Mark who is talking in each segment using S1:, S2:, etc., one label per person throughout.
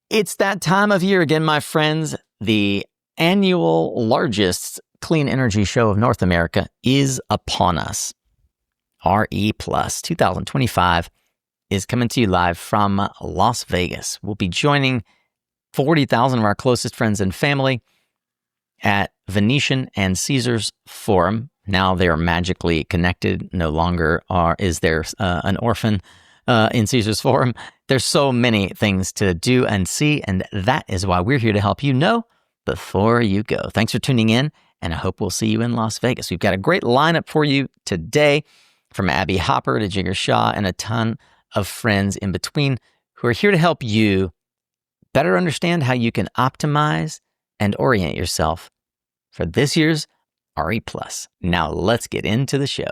S1: It's that time of year again, my friends. The annual largest clean energy show of North America is upon us. RE Plus 2025 is coming to you live from Las Vegas. We'll be joining 40,000 of our closest friends and family at Venetian and Caesars Forum. Now they are magically connected. No longer is there an orphan in Caesars Forum. There's so many things to do and see, and that is why we're here to help you know before you go. Thanks for tuning in, and I hope we'll see you in Las Vegas. We've got a great lineup for you today, from Abby Hopper to Jigar Shah and a ton of friends in between who are here to help you better understand how you can optimize and orient yourself for this year's RE+. Now let's get into the show.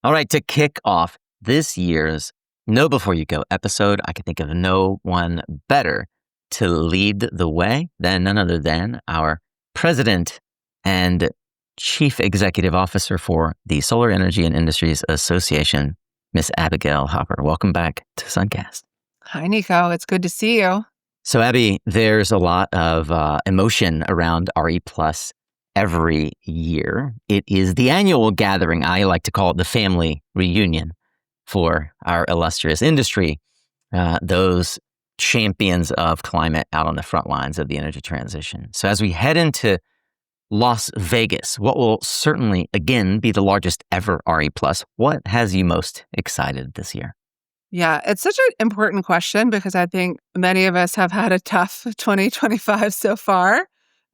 S1: All right, to kick off this year's Know Before You Go episode, I can think of no one better to lead the way than none other than our president and chief executive officer for the Solar Energy and Industries Association, Miss Abigail Hopper. Welcome back to SunCast.
S2: Hi, Nico. It's good to see you.
S1: So, Abby, there's a lot of emotion around RE Plus every year. It is the annual gathering. I like to call it the family reunion for our illustrious industry, those champions of climate out on the front lines of the energy transition. So as we head into Las Vegas, what will certainly, again, be the largest ever RE+, what has you most excited this year?
S2: Yeah, it's such an important question because I think many of us have had a tough 2025 so far.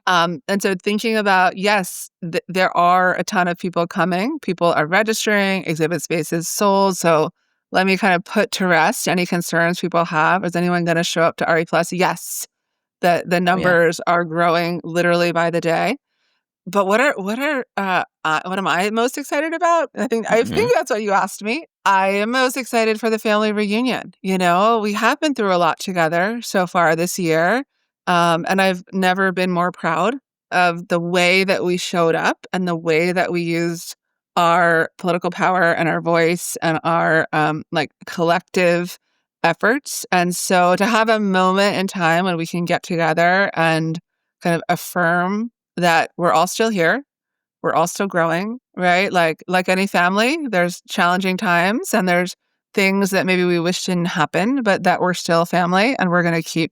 S2: And so thinking about, yes, there are a ton of people coming. People are registering, exhibit spaces sold. So let me kind of put to rest any concerns people have. Is anyone going to show up to RE+? Yes, the numbers are growing literally by the day. But what am I most excited about? I think that's what you asked me. I am most excited for the family reunion. You know, we have been through a lot together so far this year. And I've never been more proud of the way that we showed up and the way that we used our political power and our voice and our collective efforts. And so to have a moment in time when we can get together and kind of affirm that we're all still here, we're all still growing, right? Like any family, there's challenging times and there's things that maybe we wish didn't happen, but that we're still family and we're going to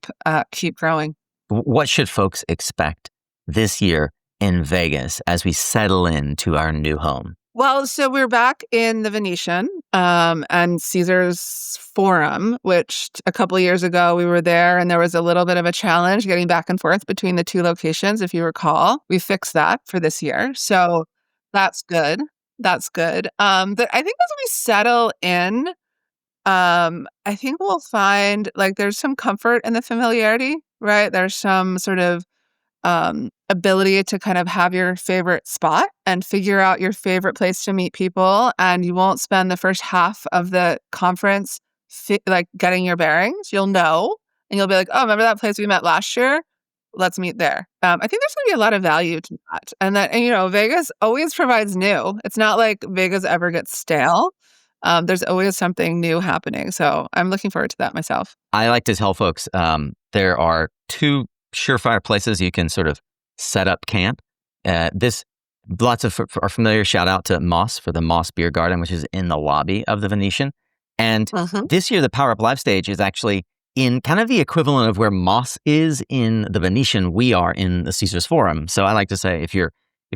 S2: keep growing.
S1: What should folks expect this year in Vegas as we settle into our new home?
S2: Well, so we're back in the Venetian and Caesars Forum, which a couple of years ago we were there and there was a little bit of a challenge getting back and forth between the two locations, if you recall. We fixed that for this year. So that's good. That's good. But I think as we settle in, I think we'll find there's some comfort in the familiarity, right? There's some sort of ability to kind of have your favorite spot and figure out your favorite place to meet people. And you won't spend the first half of the conference getting your bearings. You'll know, and you'll be like, oh, remember that place we met last year? Let's meet there. I think there's going to be a lot of value to that. And Vegas always provides new. It's not like Vegas ever gets stale. There's always something new happening. So I'm looking forward to that myself.
S1: I like to tell folks there are two surefire places you can sort of set up camp. Lots of are familiar. Shout out to Mast for the Mast Beer Garden, which is in the lobby of the Venetian. And this year, the Power Up Live stage is actually in kind of the equivalent of where Mast is in the Venetian. We are in the Caesars Forum. So I like to say, if you're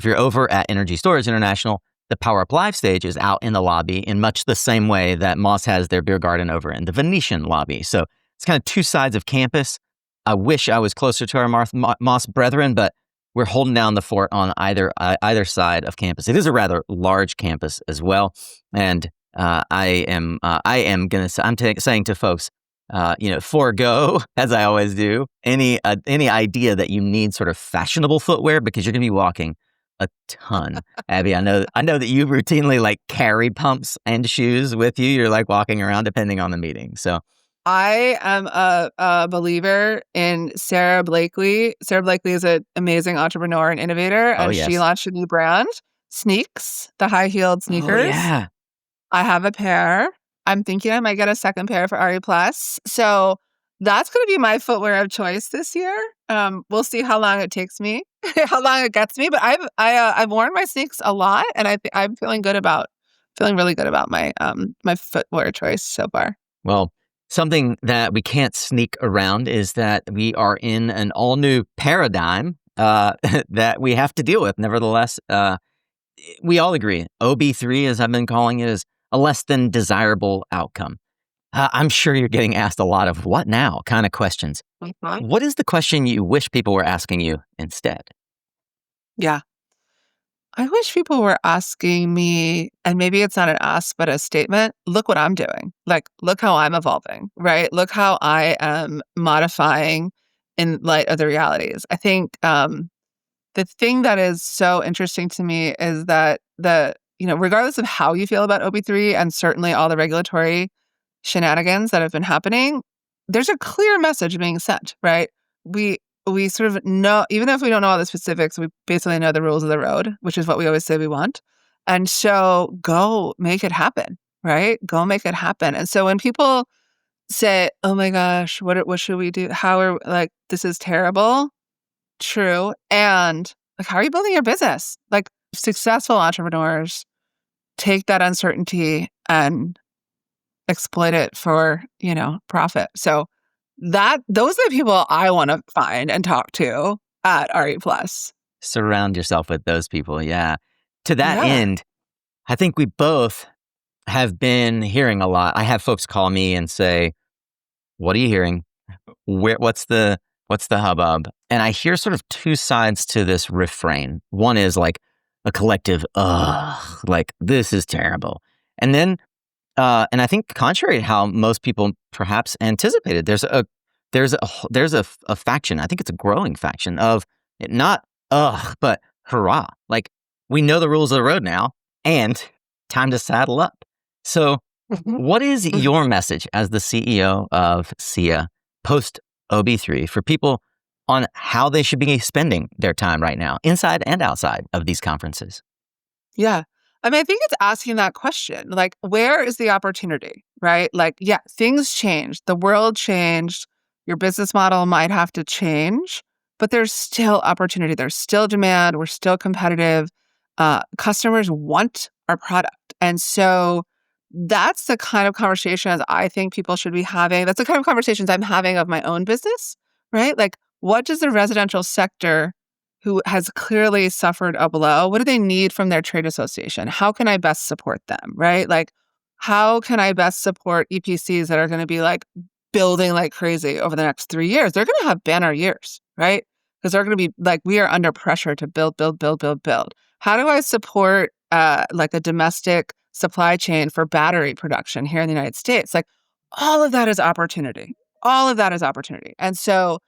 S1: over at Energy Storage International, the Power Up Live stage is out in the lobby in much the same way that Mast has their beer garden over in the Venetian lobby. So it's kind of two sides of campus. I wish I was closer to our Mast brethren, but we're holding down the fort on either side of campus. It is a rather large campus as well, and I'm saying to folks, forego, as I always do, any idea that you need sort of fashionable footwear because you're going to be walking a ton. Abby, I know that you routinely carry pumps and shoes with you. You're walking around depending on the meeting. So
S2: I am a believer in Sarah Blakely. Sarah Blakely is an amazing entrepreneur and innovator, and she launched a new brand, Sneaks, the high-heeled sneakers.
S1: Oh, yeah.
S2: I have a pair. I'm thinking I might get a second pair for RE+. So That's going to be my footwear of choice this year. We'll see how long it takes me, how long it gets me. But I've worn my sneaks a lot, and I'm feeling really good about my my footwear choice so far.
S1: Well, something that we can't sneak around is that we are in an all new paradigm that we have to deal with. Nevertheless, we all agree OB3, as I've been calling it, is a less than desirable outcome. I'm sure you're getting asked a lot of what now kind of questions.
S2: Mhm.
S1: What is the question you wish people were asking you instead?
S2: Yeah. I wish people were asking me, and maybe it's not an ask, but a statement. Look what I'm doing. Like, look how I'm evolving, right? Look how I am modifying in light of the realities. I think the thing that is so interesting to me is that regardless of how you feel about OB3 and certainly all the regulatory shenanigans that have been happening, there's a clear message being sent, right? We we sort of know, even if we don't know all the specifics, we basically know the rules of the road, which is what we always say we want. And so go make it happen, right? Go make it happen. And so when people say, "Oh my gosh, what should we do? How are like this is terrible." True. And like, how are you building your business? Like successful entrepreneurs take that uncertainty and exploit it for, profit. So those are the people I want to find and talk to at RE Plus.
S1: Surround yourself with those people. Yeah. To that
S2: Yeah.
S1: end, I think we both have been hearing a lot. I have folks call me and say, "What are you hearing? What's the hubbub?" And I hear sort of two sides to this refrain. One is like a collective, ugh, like this is terrible. And then, and I think contrary to how most people perhaps anticipated, there's a faction. I think it's a growing faction of not ugh, but hurrah! Like we know the rules of the road now, and time to saddle up. So,
S2: Mhm.
S1: what is
S2: Mhm.
S1: your message as the CEO of SEIA post OB3 for people on how they should be spending their time right now, inside and outside of these conferences?
S2: Yeah. I mean, I think it's asking that question, like, where is the opportunity, right? Like, yeah, things changed. The world changed. Your business model might have to change, but there's still opportunity. There's still demand. We're still competitive. Customers want our product. And so that's the kind of conversations I think people should be having. That's the kind of conversations I'm having of my own business, right? Like, what does the residential sector who has clearly suffered a blow, what do they need from their trade association? How can I best support them, right? Like, how can I best support EPCs that are going to be like building like crazy over the next 3 years? They're going to have banner years, right? Because they're going to be like, we are under pressure to build, build, build, build, build. How do I support like a domestic supply chain for battery production here in the United States? Like, all of that is opportunity. All of that is opportunity. And so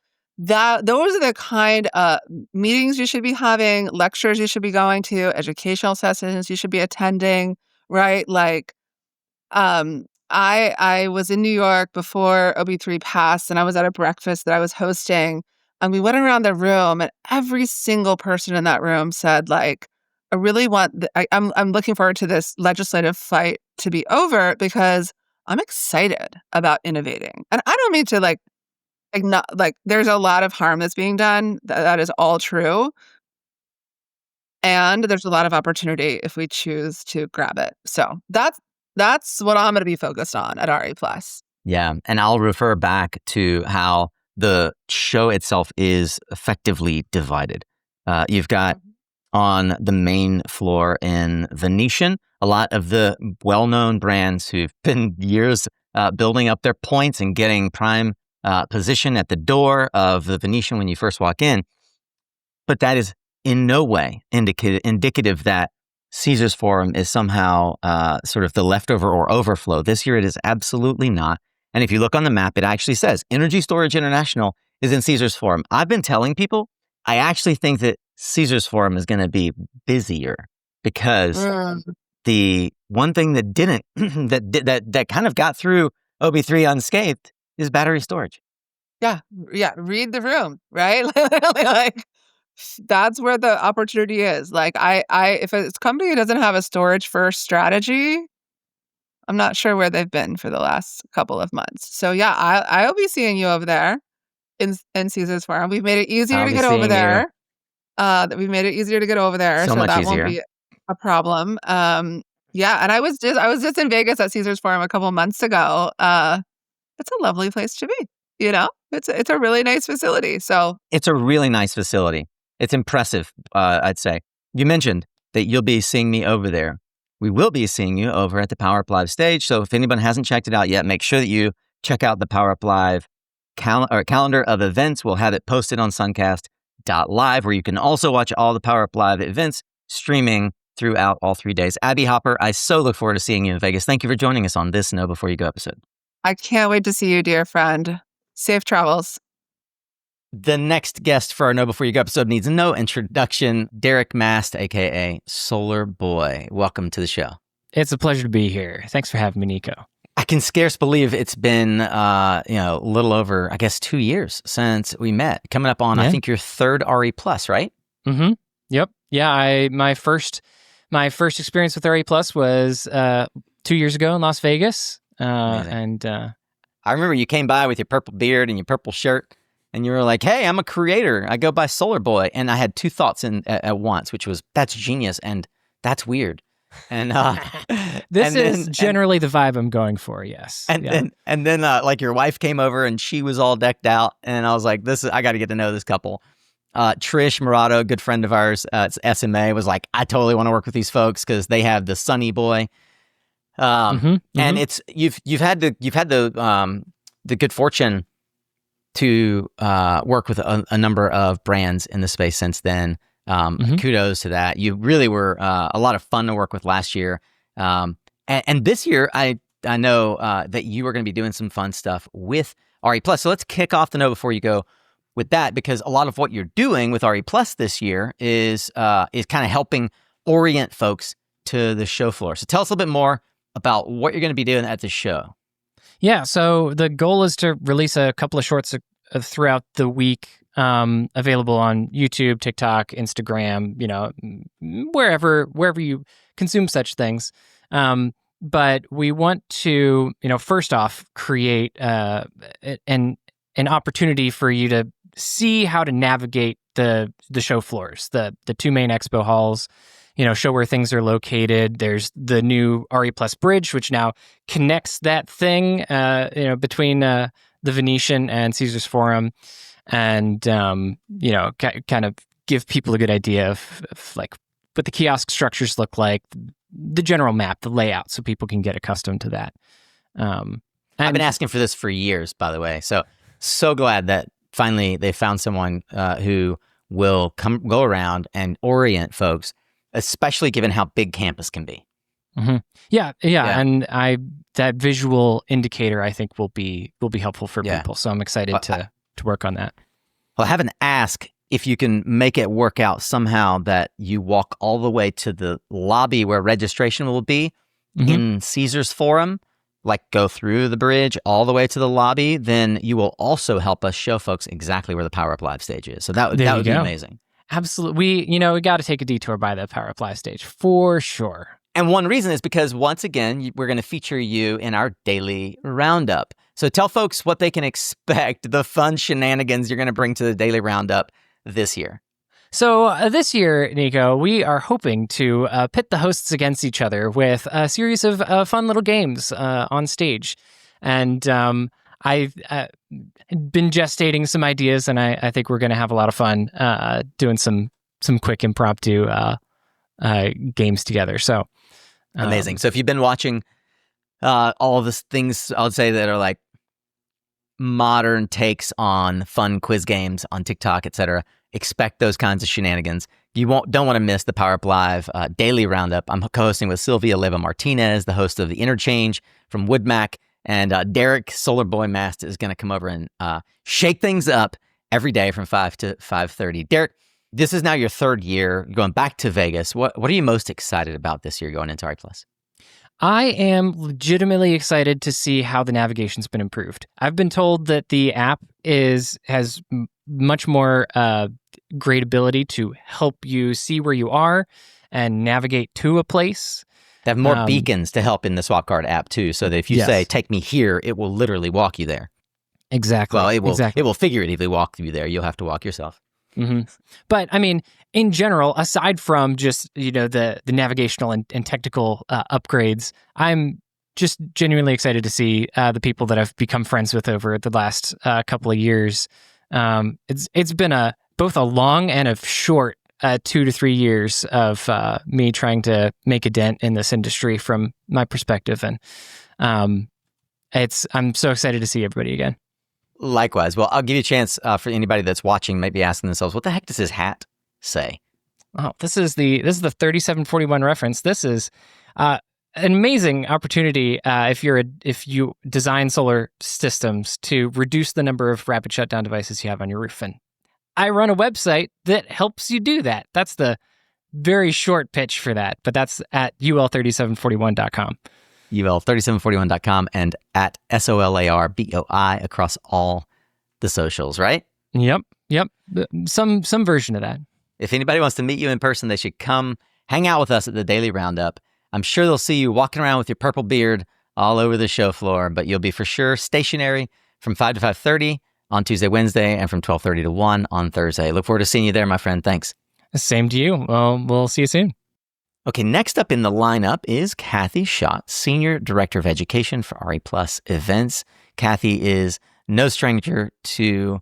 S2: those are the kind of meetings you should be having, lectures you should be going to, educational sessions you should be attending, right? Like, I was in New York before OB3 passed, and I was at a breakfast that I was hosting, and we went around the room, and every single person in that room said, like, "I really want. I'm looking forward to this legislative fight to be over because I'm excited about innovating." And I don't mean to like not like there's a lot of harm that's being done. That is all true. And there's a lot of opportunity if we choose to grab it. So that's what I'm going to be focused on at RE Plus.
S1: Yeah. And I'll refer back to how the show itself is effectively divided. You've got on the main floor in Venetian, a lot of the well-known brands who've been years building up their points and getting prime position at the door of the Venetian when you first walk in. But that is in no way indicative that Caesars Forum is somehow sort of the leftover or overflow. This year it is absolutely not. And if you look on the map, it actually says Energy Storage International is in Caesars Forum. I've been telling people, I actually think that Caesars Forum is going to be busier because
S2: Mm.
S1: the one thing that didn't, that kind of got through OB3 unscathed is battery storage.
S2: Yeah, yeah. Read the room, right? Like that's where the opportunity is. Like if a company doesn't have a storage first strategy, I'm not sure where they've been for the last couple of months. So yeah, I'll be seeing you over there in Caesar's Forum. We've made it easier
S1: I'll
S2: to
S1: be
S2: get over
S1: seeing you.
S2: there. We've made it easier to get over there,
S1: So
S2: so
S1: much
S2: that
S1: easier.
S2: won't be a problem. Yeah, and I was just in Vegas at Caesar's Forum a couple months ago. It's a lovely place to be. You know, it's a really nice facility. So
S1: It's a really nice facility. It's impressive, I'd say. You mentioned that you'll be seeing me over there. We will be seeing you over at the Power Up Live stage. So if anyone hasn't checked it out yet, make sure that you check out the Power Up Live calendar of events. We'll have it posted on SunCast.live, where you can also watch all the Power Up Live events streaming throughout all 3 days. Abby Hopper, I so look forward to seeing you in Vegas. Thank you for joining us on this Know Before You Go episode.
S2: I can't wait to see you, dear friend. Safe travels.
S1: The next guest for our Know Before You Go episode needs no introduction. Derek Mast, aka Solar Boy. Welcome to the show.
S3: It's a pleasure to be here. Thanks for having me, Nico.
S1: I can scarce believe it's been, a little over, I guess, 2 years since we met. Coming up on, I think, your third RE Plus, right?
S3: Mm-hmm. Yep. Yeah. My first experience with RE Plus was 2 years ago in Las Vegas, and
S1: I remember you came by with your purple beard and your purple shirt, and you were like, "Hey, I'm a creator. I go by Solar Boy." And I had two thoughts at once, which was, "That's genius," and "That's weird." And
S3: this is generally the vibe I'm going for. Yes.
S1: And then like your wife came over and she was all decked out, and I was like, I got to get to know this couple. Trish Murado, a good friend of ours, it's SMA, was like, "I totally want to work with these folks because they have the sunny boy." And it's you've had the good fortune to work with a number of brands in the space since then. Kudos to that. You really were a lot of fun to work with last year. And this year, I know that you are going to be doing some fun stuff with RE Plus. So let's kick off the Know Before You Go with that, because a lot of what you're doing with RE Plus this year is kind of helping orient folks to the show floor. So tell us a little bit more about what you're going to be doing at the show.
S3: Yeah, so the goal is to release a couple of shorts throughout the week, available on YouTube, TikTok, Instagram, wherever you consume such things. But we want to, first off, create an opportunity for you to see how to navigate the show floors, the two main expo halls. Show where things are located. There's the new RE Plus bridge, which now connects that thing, between the Venetian and Caesar's Forum, and kind of give people a good idea of like what the kiosk structures look like, the general map, the layout, so people can get accustomed to that.
S1: I've been asking for this for years, by the way. So glad that finally they found someone who will go around and orient folks, especially given how big campus can be.
S3: Mm-hmm. Yeah. And that visual indicator, I think, will be helpful for people. So I'm excited to work on that.
S1: Well, I have an ask if you can make it work out somehow that you walk all the way to the lobby where registration will be in Caesar's Forum, like go through the bridge all the way to the lobby, then you will also help us show folks exactly where the Power Up Live stage is. So that would be amazing.
S3: Absolutely. We got to take a detour by the Power Up Live stage for sure.
S1: And one reason is because, once again, we're going to feature you in our daily roundup. So tell folks what they can expect, the fun shenanigans you're going to bring to the daily roundup this year.
S3: So this year, Nico, we are hoping to pit the hosts against each other with a series of fun little games on stage. And I've been gestating some ideas, and I think we're going to have a lot of fun doing some quick impromptu games together. So
S1: amazing. So if you've been watching all of these things, I would say that are like modern takes on fun quiz games on TikTok, etc., expect those kinds of shenanigans. You don't want to miss the Power Up Live daily roundup. I'm co-hosting with Sylvia Leva Martinez, the host of The Interchange from Woodmac, and Derek Solar Boy Mast is going to come over and shake things up every day from 5 to 5:30. Derek, this is now your third year going back to Vegas. What are you most excited about this year going into RE Plus?
S3: I am legitimately excited to see how the navigation's been improved. I've been told that the app has much more great ability to help you see where you are and navigate to a place.
S1: They have more beacons to help in the Swap Card app too, so that if you say, take me here, it will literally walk you there.
S3: Exactly.
S1: Well, it will,
S3: exactly.
S1: it will figuratively walk you there. You'll have to walk yourself.
S3: Mm-hmm. But I mean, in general, aside from just, the navigational and technical upgrades, I'm just genuinely excited to see the people that I've become friends with over the last couple of years. It's been both a long and a short 2 to 3 years of me trying to make a dent in this industry from my perspective, and I'm so excited to see everybody again.
S1: Likewise. Well, I'll give you a chance for anybody that's watching, maybe asking themselves, what the heck does his hat say?
S3: Oh, this is the 3741 reference. This is an amazing opportunity if you design solar systems to reduce the number of rapid shutdown devices you have on your roof. And I run a website that helps you do that. That's the very short pitch for that, but that's at ul3741.com.
S1: ul3741.com and at SOLARBOI across all the socials, right?
S3: Yep. Some version of that.
S1: If anybody wants to meet you in person, they should come hang out with us at the Daily Roundup. I'm sure they'll see you walking around with your purple beard all over the show floor, but you'll be for sure stationary from 5 to 5:30 on Tuesday, Wednesday, and from 12:30 to 1 on Thursday. Look forward to seeing you there, my friend. Thanks.
S3: Same to you. Well, we'll see you soon.
S1: Okay, next up in the lineup is Kathy Schott, Senior Director of Education for RE Plus Events. Kathy is no stranger to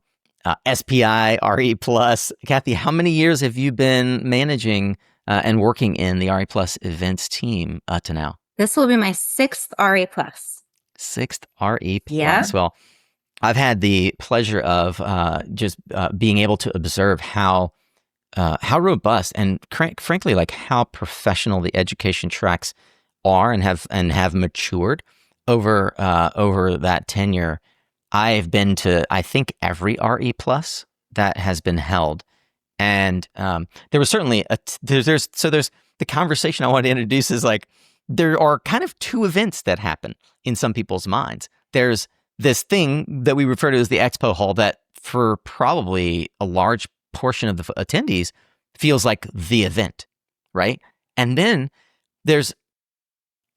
S1: SPI, RE Plus. Kathy, how many years have you been managing and working in the RE Plus Events team to now?
S4: This will be my 6th RE Plus.
S1: 6th RE Plus.
S4: Yeah.
S1: Well, I've had the pleasure of just being able to observe how robust and frankly, like how professional the education tracks are and have matured over that tenure. I've been to, I think, every RE Plus that has been held, and there was certainly there's the conversation I wanted to introduce is like there are kind of two events that happen in some people's minds. There's this thing that we refer to as the Expo Hall that for probably a large portion of the attendees feels like the event, right? And then there's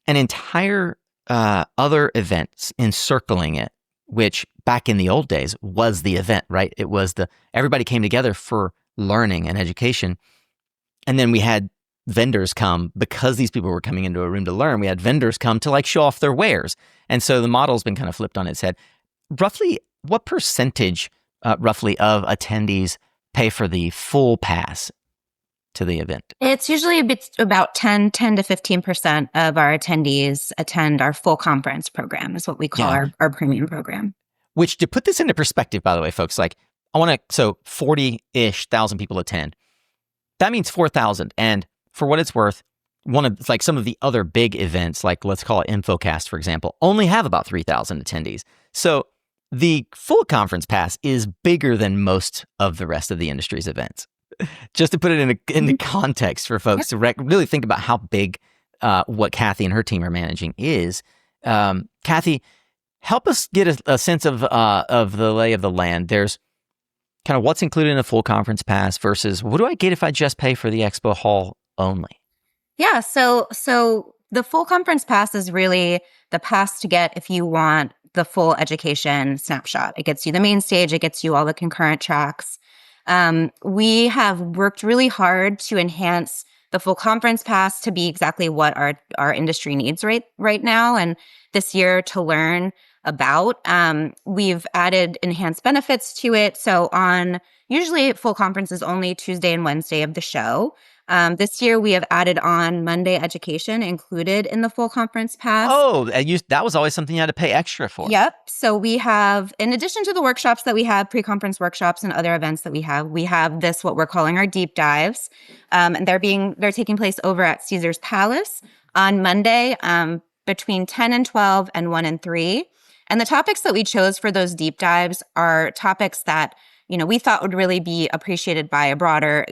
S1: an entire other event encircling it, which back in the old days was the event, right? It was everybody came together for learning and education. And then we had vendors come because these people were coming into a room to learn. We had vendors come to like show off their wares. And so the model's been kind of flipped on its head. Roughly, what percentage roughly of attendees pay for the full pass to the event?
S4: It's usually about 10 to 15% of our attendees attend our full conference program, is what we call our premium program.
S1: Which, to put this into perspective, by the way, folks, like so 40-ish thousand people attend. That means 4,000. And for what it's worth, one of like some of the other big events, like let's call it InfoCast, for example, only have about 3,000 attendees. So the full conference pass is bigger than most of the rest of the industry's events. Just to put it into context for folks to really think about how big what Kathy and her team are managing is. Kathy, help us get a sense of the lay of the land. There's kind of what's included in a full conference pass versus what do I get if I just pay for the Expo Hall only?
S4: Yeah, so the full conference pass is really the pass to get if you want the full education snapshot. It gets you the main stage, it gets you all the concurrent tracks. We have worked really hard to enhance the full conference pass to be exactly what our industry needs right now. And this year to learn about, we've added enhanced benefits to it. So usually full conference is only Tuesday and Wednesday of the show. This year we have added on Monday education included in the full conference pass.
S1: Oh, that was always something you had to pay extra for.
S4: Yep. So we have, in addition to the workshops that we have, pre-conference workshops and other events that we have this, what we're calling our deep dives. And they're taking place over at Caesar's Palace on Monday, between 10 and 12 and 1 and 3. And the topics that we chose for those deep dives are topics that we thought would really be appreciated by a broader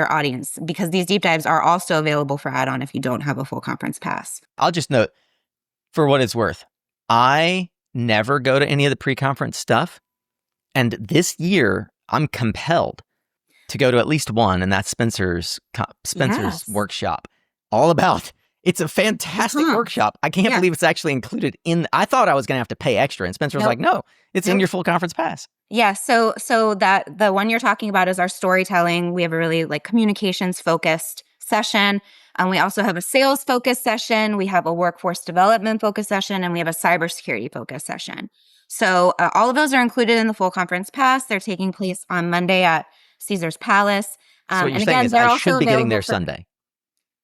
S4: audience, because these deep dives are also available for add-on if you don't have a full conference pass.
S1: I'll just note, for what it's worth, I never go to any of the pre-conference stuff. And this year, I'm compelled to go to at least one, and that's Spencer's
S4: Yes.
S1: workshop, all about It's a fantastic workshop. I can't believe it's actually included in. I thought I was going to have to pay extra, and Spencer was like, "No, it's in your full conference pass."
S4: Yeah. So that the one you're talking about is our storytelling. We have a really like communications focused session. And we also have a sales focused session. We have a workforce development focused session, and we have a cybersecurity focused session. So all of those are included in the full conference pass. They're taking place on Monday at Caesar's Palace.
S1: So what you're
S4: and
S1: saying
S4: again,
S1: is
S4: they're
S1: I
S4: also
S1: should be getting there
S4: available for-
S1: Sunday.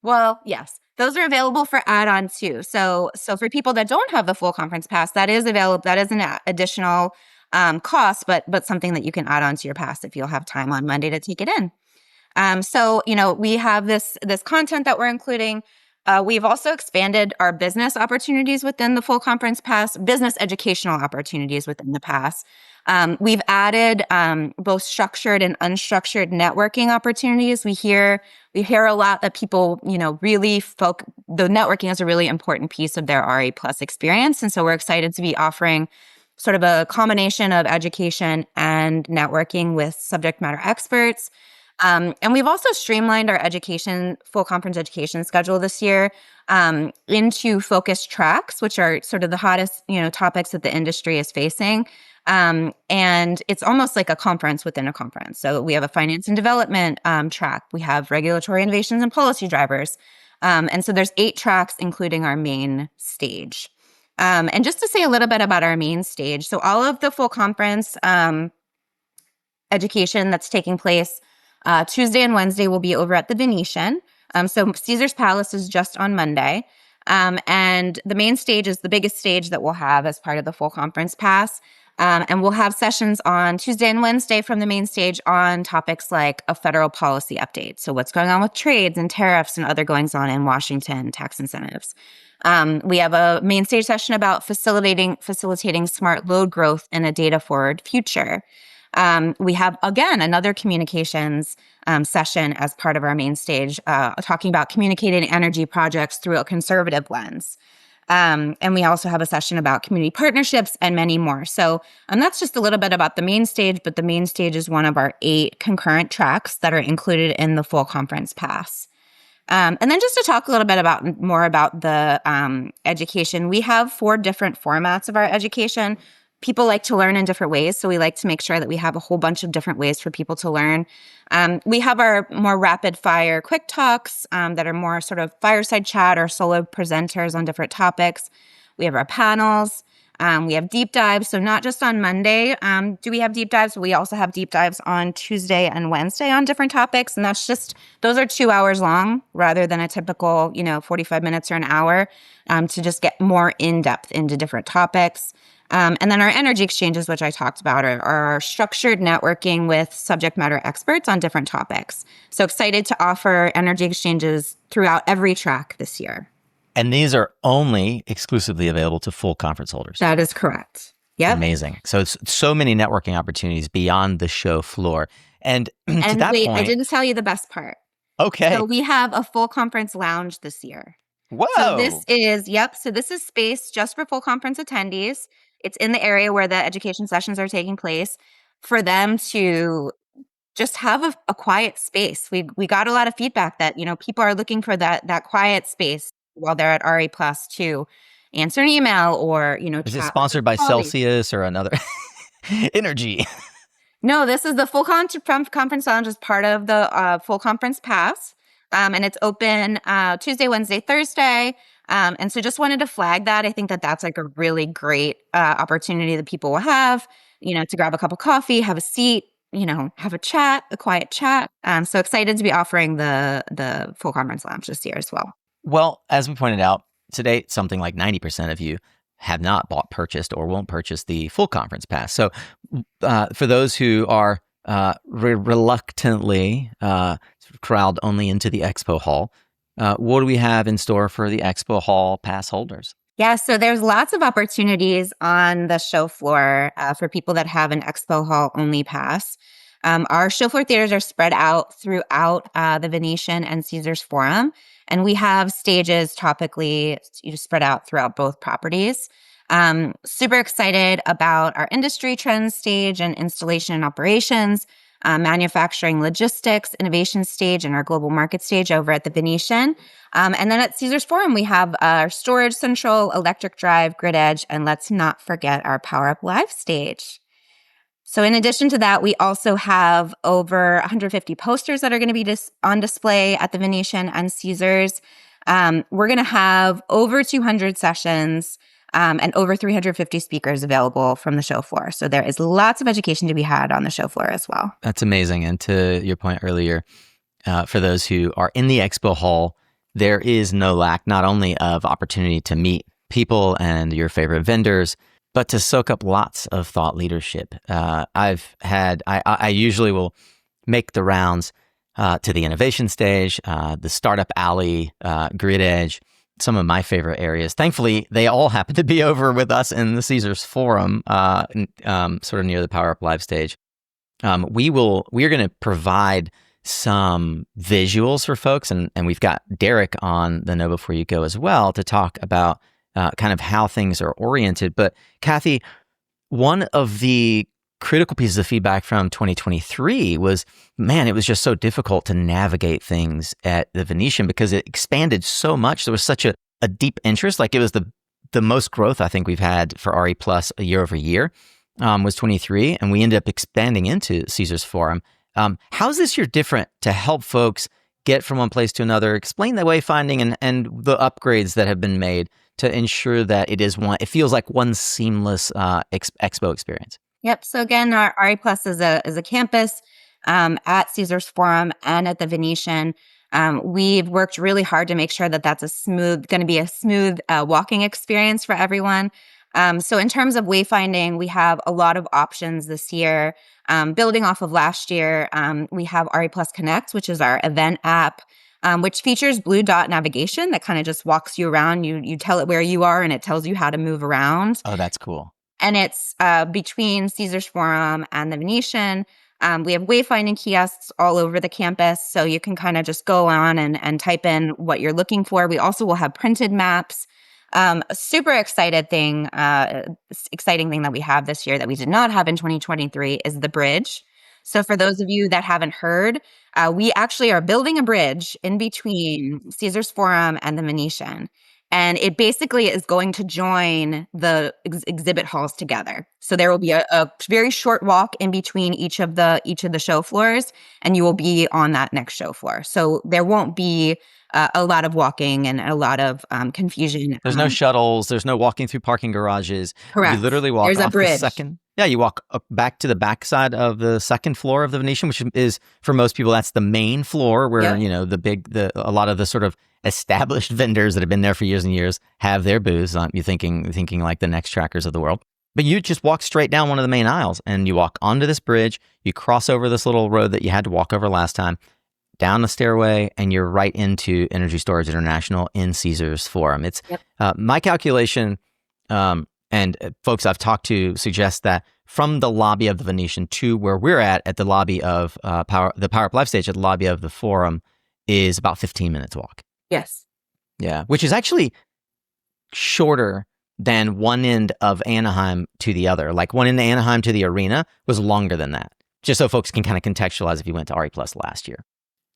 S4: Well, yes. Those are available for add-on too. So for people that don't have the full conference pass, that is available. That is an additional cost, but something that you can add on to your pass if you'll have time on Monday to take it in. So we have this content that we're including. We've also expanded our business opportunities within the full conference pass, business educational opportunities within the pass. We've added both structured and unstructured networking opportunities. We hear a lot that people, really the networking is a really important piece of their RA Plus experience. And so we're excited to be offering sort of a combination of education and networking with subject matter experts. And we've also streamlined our full conference education schedule this year into focused tracks, which are sort of the hottest, topics that the industry is facing. And it's almost like a conference within a conference. So we have a finance and development track. We have regulatory innovations and policy drivers. And so there's 8 tracks, including our main stage. And just to say a little bit about our main stage. So all of the full conference education that's taking place Tuesday and Wednesday will be over at the Venetian. So Caesar's Palace is just on Monday. And the main stage is the biggest stage that we'll have as part of the full conference pass. And we'll have sessions on Tuesday and Wednesday from the main stage on topics like a federal policy update. So what's going on with trades and tariffs and other goings on in Washington, tax incentives. We have a main stage session about facilitating smart load growth in a data forward future. We have, again, another communications session as part of our main stage, talking about communicating energy projects through a conservative lens. And we also have a session about community partnerships and many more. So that's just a little bit about the main stage, but the main stage is one of our 8 concurrent tracks that are included in the full conference pass. And then just to talk a little bit more about the education, we have 4 different formats of our education. People like to learn in different ways, so we like to make sure that we have a whole bunch of different ways for people to learn. We have our more rapid fire quick talks that are more sort of fireside chat or solo presenters on different topics. We have our panels. We have deep dives. So not just on Monday do we have deep dives, but we also have deep dives on Tuesday and Wednesday on different topics. And those are 2 hours long rather than a typical, 45 minutes or an hour to just get more in depth into different topics. And then our energy exchanges, which I talked about, are our structured networking with subject matter experts on different topics. So excited to offer energy exchanges throughout every track this year.
S1: And these are only exclusively available to full conference holders.
S4: That is correct. Yep.
S1: Amazing. So it's so many networking opportunities beyond the show floor. And to that
S4: wait,
S1: point,
S4: I didn't tell you the best part.
S1: Okay.
S4: So we have a full conference lounge this year.
S1: Whoa.
S4: So this is space just for full conference attendees. It's in the area where the education sessions are taking place for them to just have a quiet space. We got a lot of feedback that, people are looking for that quiet space while they're at RA Plus to answer an email or,
S1: Is it
S4: chat
S1: sponsored by
S4: with colleagues.
S1: Celsius or another energy?
S4: No, this is the full conference lounge as part of the full conference pass. And it's open Tuesday, Wednesday, Thursday. And so just wanted to flag that. I think that that's like a really great opportunity that people will have, to grab a cup of coffee, have a seat, have a quiet chat. So excited to be offering the full conference lounge this year as well.
S1: Well, as we pointed out, today, something like 90% of you have not purchased or won't purchase the full conference pass. So for those who are reluctantly crowd only into the expo hall, what do we have in store for the expo hall pass holders?
S4: Yeah, so there's lots of opportunities on the show floor for people that have an expo hall only pass. Our show floor theaters are spread out throughout the Venetian and Caesars Forum, and we have stages topically spread out throughout both properties. Super excited about our industry trends stage and installation and operations. manufacturing logistics, innovation stage, and our global market stage over at the Venetian. And then at Caesars Forum, we have our Storage Central, Electric Drive, Grid Edge, and let's not forget our Power Up Live stage. So in addition to that, we also have over 150 posters that are going to be on display at the Venetian and Caesars. We're going to have over 200 sessions and over 350 speakers available from the show floor. So there is lots of education to be had on the show floor as well.
S1: That's amazing. And to your point earlier, for those who are in the expo hall, there is no lack not only of opportunity to meet people and your favorite vendors, but to soak up lots of thought leadership. I usually will make the rounds to the innovation stage, the startup alley, Grid Edge, some of my favorite areas. Thankfully, they all happen to be over with us in the Caesars Forum, sort of near the Power Up Live stage. We are going to provide some visuals for folks, and we've got Derek on the Know Before You Go as well to talk about kind of how things are oriented. But Kathy, one of the critical pieces of feedback from 2023 was, man, it was just so difficult to navigate things at the Venetian because it expanded so much. There was such a deep interest. Like, it was the most growth I think we've had for RE Plus year over year was 23, and we ended up expanding into Caesars Forum. How's this year different to help folks get from one place to another? Explain the wayfinding and the upgrades that have been made to ensure that it feels like one seamless expo experience.
S4: Yep. So again, our RE Plus is a campus at Caesars Forum and at the Venetian. We've worked really hard to make sure that that's going to be a smooth walking experience for everyone. So in terms of wayfinding, we have a lot of options this year. Building off of last year, we have RE Plus Connect, which is our event app, which features blue dot navigation that kind of just walks you around. You tell it where you are, and it tells you how to move around.
S1: Oh, that's cool.
S4: And it's between Caesars Forum and the Venetian. We have wayfinding kiosks all over the campus, so you can kind of just go on and type in what you're looking for. We also will have printed maps. A super exciting thing that we have this year that we did not have in 2023 is the bridge. So for those of you that haven't heard, we actually are building a bridge in between Caesars Forum and the Venetian. And it basically is going to join the exhibit halls together. So there will be a very short walk in between each of the show floors, and you will be on that next show floor. So there won't be a lot of walking and a lot of confusion.
S1: There's no shuttles. There's no walking through parking garages.
S4: Correct.
S1: You literally walk
S4: There's
S1: off
S4: a bridge.
S1: the second. Yeah, you walk up back to the backside of the second floor of the Venetian, which is, for most people, that's the main floor where, a lot of the sort of established vendors that have been there for years and years have their booths. You're thinking like the Next Trackers of the world. But you just walk straight down one of the main aisles and you walk onto this bridge. You cross over this little road that you had to walk over last time, down the stairway, and you're right into Energy Storage International in Caesars Forum. It's my calculation, and folks I've talked to suggest that from the lobby of the Venetian to where we're at the lobby of the Power Up Live stage at the lobby of the Forum is about 15 minutes walk.
S4: Yes.
S1: Yeah, which is actually shorter than one end of Anaheim to the other. Like, one end of Anaheim to the arena was longer than that, just so folks can kind of contextualize if you went to RE Plus last year.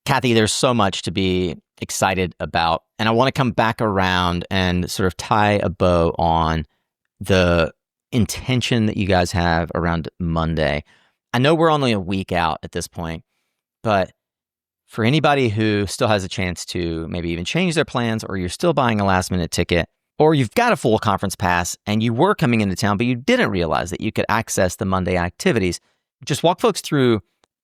S1: Kathy, there's so much to be excited about, and I want to come back around and sort of tie a bow on the intention that you guys have around Monday. I know we're only a week out at this point, but for anybody who still has a chance to maybe even change their plans, or you're still buying a last minute ticket, or you've got a full conference pass and you were coming into town, but you didn't realize that you could access the Monday activities, just walk folks through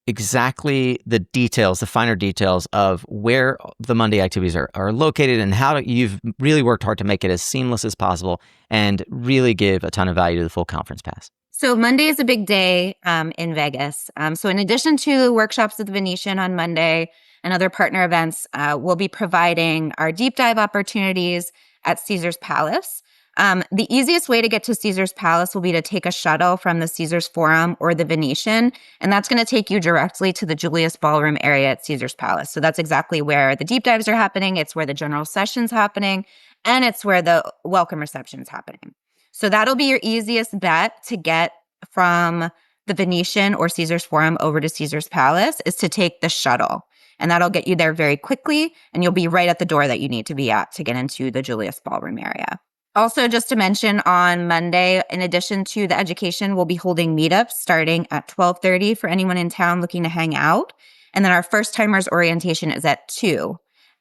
S1: exactly the details, the finer details of where the Monday activities are located and how you've really worked hard to make it as seamless as possible and really give a ton of value to the full conference pass.
S4: So Monday is a big day in Vegas. So in addition to workshops at the Venetian on Monday and other partner events, we'll be providing our deep dive opportunities at Caesars Palace. The easiest way to get to Caesars Palace will be to take a shuttle from the Caesars Forum or the Venetian, and that's going to take you directly to the Julius Ballroom area at Caesars Palace. So that's exactly where the deep dives are happening. It's where the general session's happening, and it's where the welcome reception's happening. So that'll be your easiest bet to get from the Venetian or Caesars Forum over to Caesars Palace is to take the shuttle. And that'll get you there very quickly, and you'll be right at the door that you need to be at to get into the Julius Ballroom area. Also, just to mention, on Monday, in addition to the education, we'll be holding meetups starting at 12:30 for anyone in town looking to hang out. And then our first timers orientation is at 2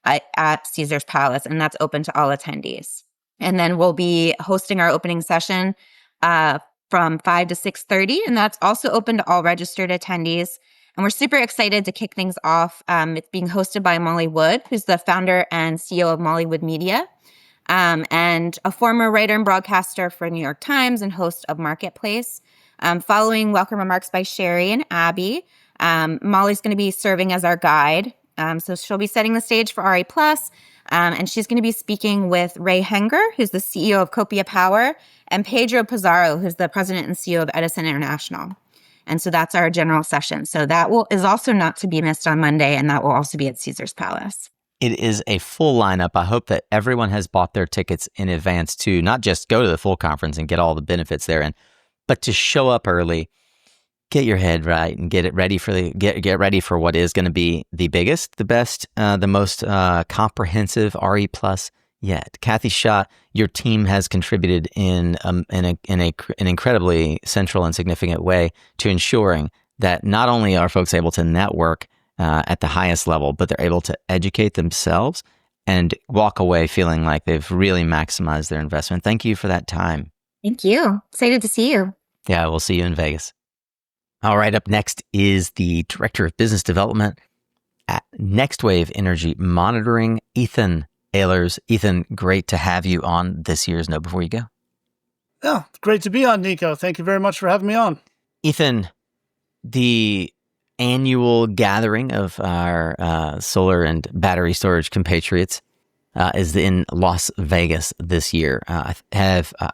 S4: at Caesars Palace, and that's open to all attendees. And then we'll be hosting our opening session from 5 to 6:30, and that's also open to all registered attendees. And we're super excited to kick things off. It's being hosted by Molly Wood, who's the founder and CEO of Molly Wood Media, and a former writer and broadcaster for New York Times and host of Marketplace. Following welcome remarks by Sherry and Abby, Molly's going to be serving as our guide. So she'll be setting the stage for RE+, and she's going to be speaking with Ray Henger, who's the CEO of Copia Power, and Pedro Pizarro, who's the president and CEO of Edison International. And so that's our general session. So that is also not to be missed on Monday, and that will also be at Caesars Palace.
S1: It is a full lineup. I hope that everyone has bought their tickets in advance to not just go to the full conference and get all the benefits therein, but to show up early, get your head right, and get ready for ready for what is going to be the biggest, the best, the most comprehensive RE+ yet. Kathy Schott, your team has contributed in an incredibly central and significant way to ensuring that not only are folks able to network at the highest level, but they're able to educate themselves and walk away feeling like they've really maximized their investment. Thank you for that time.
S4: Thank you. Excited to see you.
S1: Yeah, we'll see you in Vegas. All right, up next is the Director of Business Development at NextWave Energy Monitoring, Ethan Ehlers. Ethan, great to have you on this year's Know Before You Go.
S5: Yeah, great to be on, Nico. Thank you very much for having me on.
S1: Ethan, the annual gathering of our solar and battery storage compatriots is in Las Vegas this year. I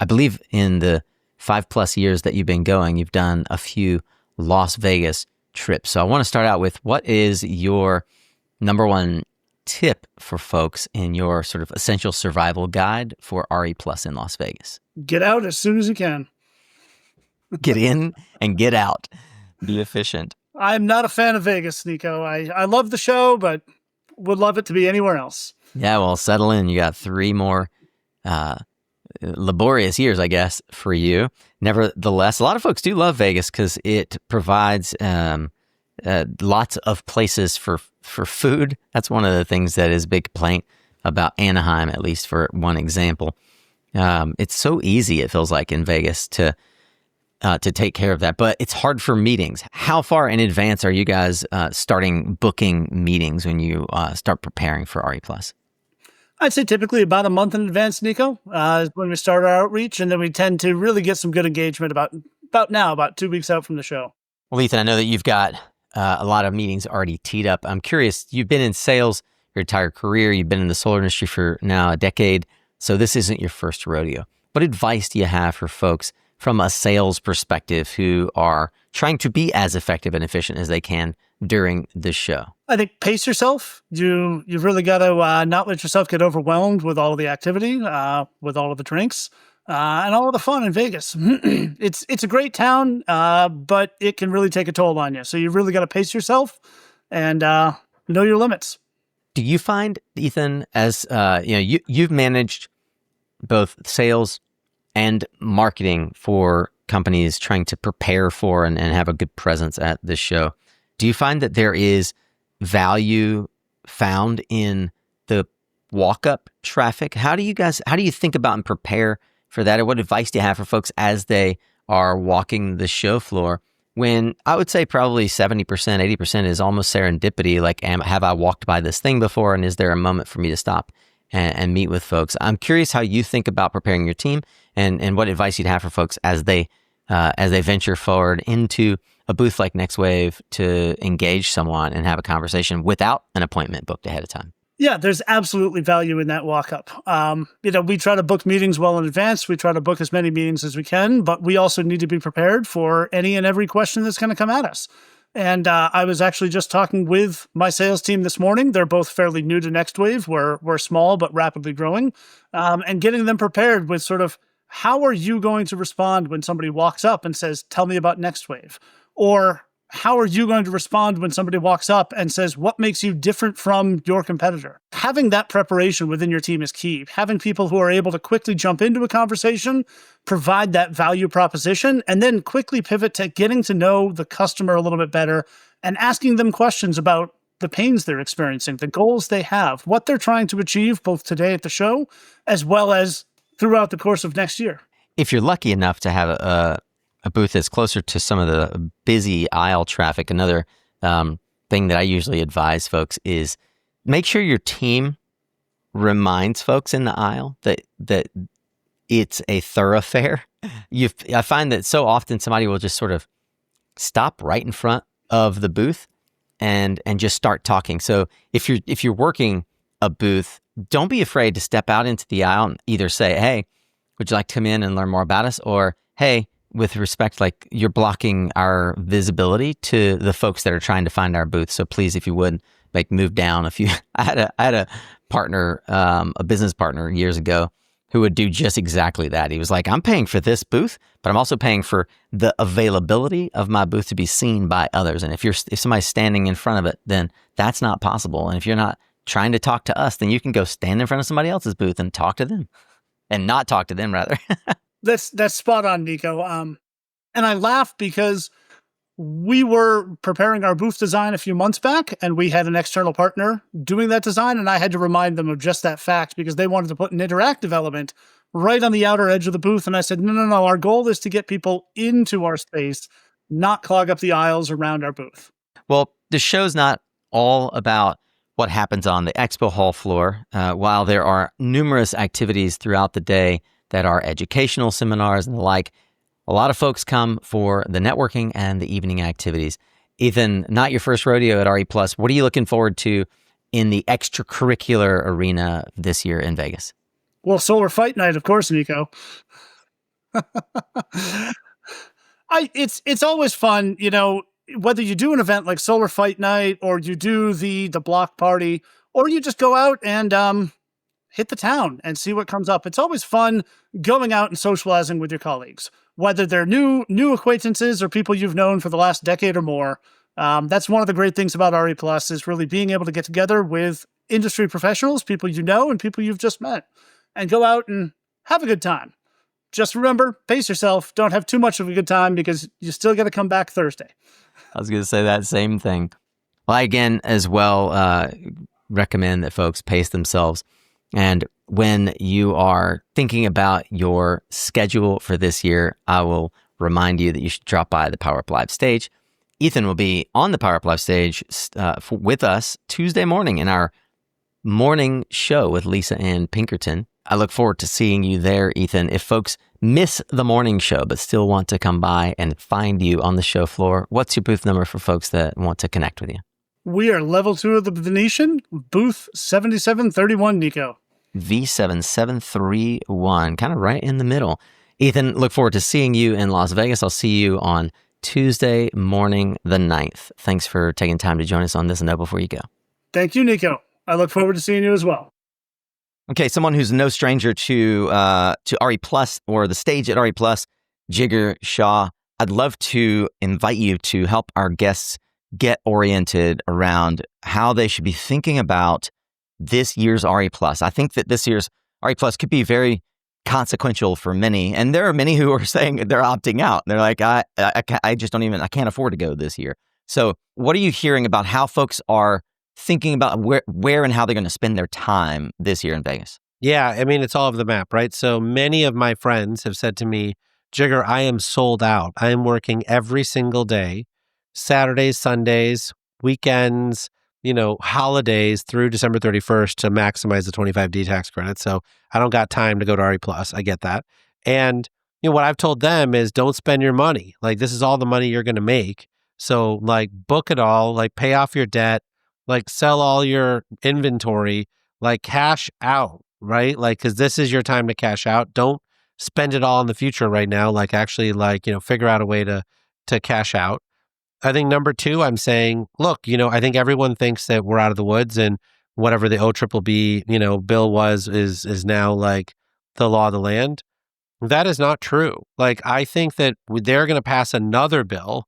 S1: believe in the 5+ years that you've been going, you've done a few Las Vegas trips. So I want to start out with, what is your number one tip for folks in your sort of essential survival guide for RE+ in Las Vegas?
S5: Get out as soon as you can.
S1: Get in and get out. Be efficient.
S5: I'm not a fan of Vegas, Nico. I love the show, but would love it to be anywhere else.
S1: Yeah, well, settle in. You got 3 more laborious years, I guess, for you. Nevertheless, a lot of folks do love Vegas because it provides lots of places for food. That's one of the things that is a big complaint about Anaheim, at least for one example. It's so easy, it feels like, in Vegas to take care of that, but it's hard for meetings. How far in advance are you guys starting booking meetings when you start preparing for RE+?
S5: I'd say typically about a month in advance, Nico, is when we start our outreach, and then we tend to really get some good engagement about 2 weeks out from the show.
S1: Well, Ethan, I know that you've got a lot of meetings already teed up. I'm curious, you've been in sales your entire career. You've been in the solar industry for now a decade, so this isn't your first rodeo. What advice do you have for folks from a sales perspective who are trying to be as effective and efficient as they can during the show?
S5: I think pace yourself. You've really got to not let yourself get overwhelmed with all of the activity, with all of the drinks, and all of the fun in Vegas. It's a great town, but it can really take a toll on you. So you really got to pace yourself and know your limits.
S1: Do you find, Ethan, as you've managed both sales and marketing for companies trying to prepare for and have a good presence at this show, do you find that there is value found in the walk-up traffic? How do you think about and prepare for that? Or what advice do you have for folks as they are walking the show floor, when I would say probably 70%, 80% is almost serendipity, like, have I walked by this thing before, and is there a moment for me to stop and meet with folks? I'm curious how you think about preparing your team and what advice you'd have for folks as they venture forward into a booth like NextWave to engage someone and have a conversation without an appointment booked ahead of time.
S5: Yeah, there's absolutely value in that walk-up. We try to book meetings well in advance. We try to book as many meetings as we can, but we also need to be prepared for any and every question that's going to come at us. And I was actually just talking with my sales team this morning. They're both fairly new to NextWave. We're small but rapidly growing, and getting them prepared with sort of, how are you going to respond when somebody walks up and says, "Tell me about NextWave"? Or how are you going to respond when somebody walks up and says, what makes you different from your competitor? Having that preparation within your team is key. Having people who are able to quickly jump into a conversation, provide that value proposition, and then quickly pivot to getting to know the customer a little bit better and asking them questions about the pains they're experiencing, the goals they have, what they're trying to achieve both today at the show, as well as throughout the course of next year.
S1: If you're lucky enough to have a booth that's closer to some of the busy aisle traffic, another thing that I usually advise folks is make sure your team reminds folks in the aisle that it's a thoroughfare. I find that so often somebody will just sort of stop right in front of the booth and just start talking. So if you're working a booth, don't be afraid to step out into the aisle and either say, hey, would you like to come in and learn more about us? Or, hey, with respect, like you're blocking our visibility to the folks that are trying to find our booth. So please, if you would, like move down a few. I had a partner, a business partner years ago who would do just exactly that. He was like, I'm paying for this booth, but I'm also paying for the availability of my booth to be seen by others. And if somebody's standing in front of it, then that's not possible. And if you're not trying to talk to us, then you can go stand in front of somebody else's booth and talk to them. And not talk to them, rather.
S5: That's spot on, Nico. And I laugh because we were preparing our booth design a few months back, and we had an external partner doing that design, and I had to remind them of just that fact because they wanted to put an interactive element right on the outer edge of the booth. And I said, no, our goal is to get people into our space, not clog up the aisles around our booth.
S1: Well, the show's not all about what happens on the expo hall floor, while there are numerous activities throughout the day that are educational seminars and the like. A lot of folks come for the networking and the evening activities. Ethan, not your first rodeo at RE+. What are you looking forward to in the extracurricular arena this year in Vegas?
S5: Well, Solar Fight Night, of course, Nico. It's always fun, whether you do an event like Solar Fight Night or you do the block party or you just go out and hit the town and see what comes up. It's always fun going out and socializing with your colleagues, whether they're new acquaintances or people you've known for the last decade or more. That's one of the great things about RE+ is really being able to get together with industry professionals, people you know and people you've just met, and go out and have a good time. Just remember, pace yourself. Don't have too much of a good time because you still got to come back Thursday.
S1: I was going to say that same thing. Well, I again, as well, recommend that folks pace themselves. And when you are thinking about your schedule for this year, I will remind you that you should drop by the Power Up Live stage. Ethan will be on the Power Up Live stage with us Tuesday morning in our morning show with Lisa Ann Pinkerton. I look forward to seeing you there, Ethan. If folks miss the morning show but still want to come by and find you on the show floor, what's your booth number for folks that want to connect with you?
S5: We are level 2 of the Venetian, booth 7731, Nico.
S1: V7731, kind of right in the middle. Ethan, look forward to seeing you in Las Vegas. I'll see you on Tuesday morning, the 9th. Thanks for taking time to join us on this note before you go.
S5: Thank you, Nico. I look forward to seeing you as well.
S1: Okay, someone who's no stranger to RE+ or the stage at RE+, Jigar Shah. I'd love to invite you to help our guests get oriented around how they should be thinking about this year's RE+. I think that this year's RE+ could be very consequential for many, and there are many who are saying they're opting out. They're like, I can't afford to go this year. So what are you hearing about how folks are thinking about where and how they're going to spend their time this year in Vegas?
S6: Yeah, I mean, it's all over the map, right? So many of my friends have said to me, Jigar, I am sold out. I am working every single day, Saturdays, Sundays, weekends, holidays through December 31st to maximize the 25D tax credit. So I don't got time to go to RE+. I get that. And what I've told them is don't spend your money. Like, this is all the money you're going to make. So like book it all, like pay off your debt, like sell all your inventory, like cash out, right? Like, cause this is your time to cash out. Don't spend it all in the future right now. Like actually figure out a way to cash out. I think number 2, I'm saying, look, I think everyone thinks that we're out of the woods and whatever the OBBB, bill is now like the law of the land. That is not true. Like, I think that they're going to pass another bill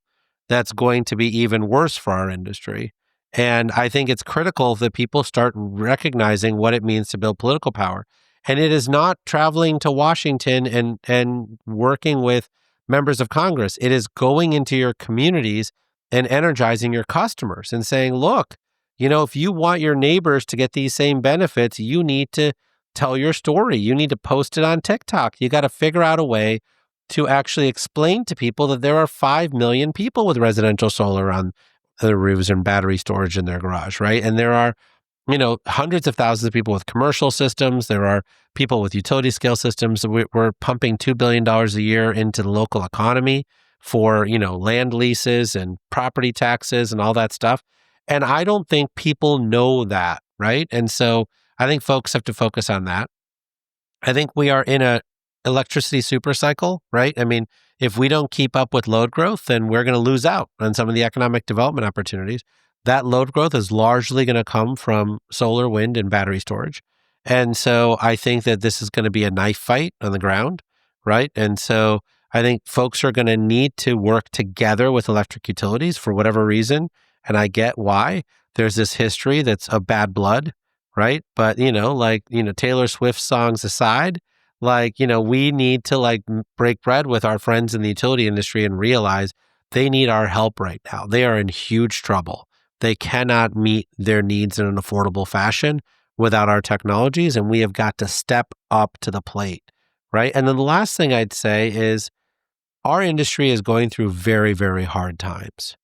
S6: that's going to be even worse for our industry. And I think it's critical that people start recognizing what it means to build political power. And it is not traveling to Washington and working with members of Congress. It is going into your communities and energizing your customers and saying, look, if you want your neighbors to get these same benefits, you need to tell your story. You need to post it on TikTok. You got to figure out a way to actually explain to people that there are 5 million people with residential solar on their roofs and battery storage in their garage, right? And there are, hundreds of thousands of people with commercial systems. There are people with utility scale systems. We're pumping $2 billion a year into the local economy for, land leases and property taxes and all that stuff. And I don't think people know that, right? And so I think folks have to focus on that. I think we are in a electricity super cycle, right? I mean, if we don't keep up with load growth, then we're going to lose out on some of the economic development opportunities. That load growth is largely going to come from solar, wind, and battery storage. And so I think that this is going to be a knife fight on the ground, right? And so I think folks are going to need to work together with electric utilities for whatever reason. And I get why. There's this history that's of bad blood, right? But, Taylor Swift songs aside, we need to break bread with our friends in the utility industry and realize they need our help right now. They are in huge trouble. They cannot meet their needs in an affordable fashion without our technologies, and we have got to step up to the plate, right? And then the last thing I'd say is our industry is going through very, very hard times,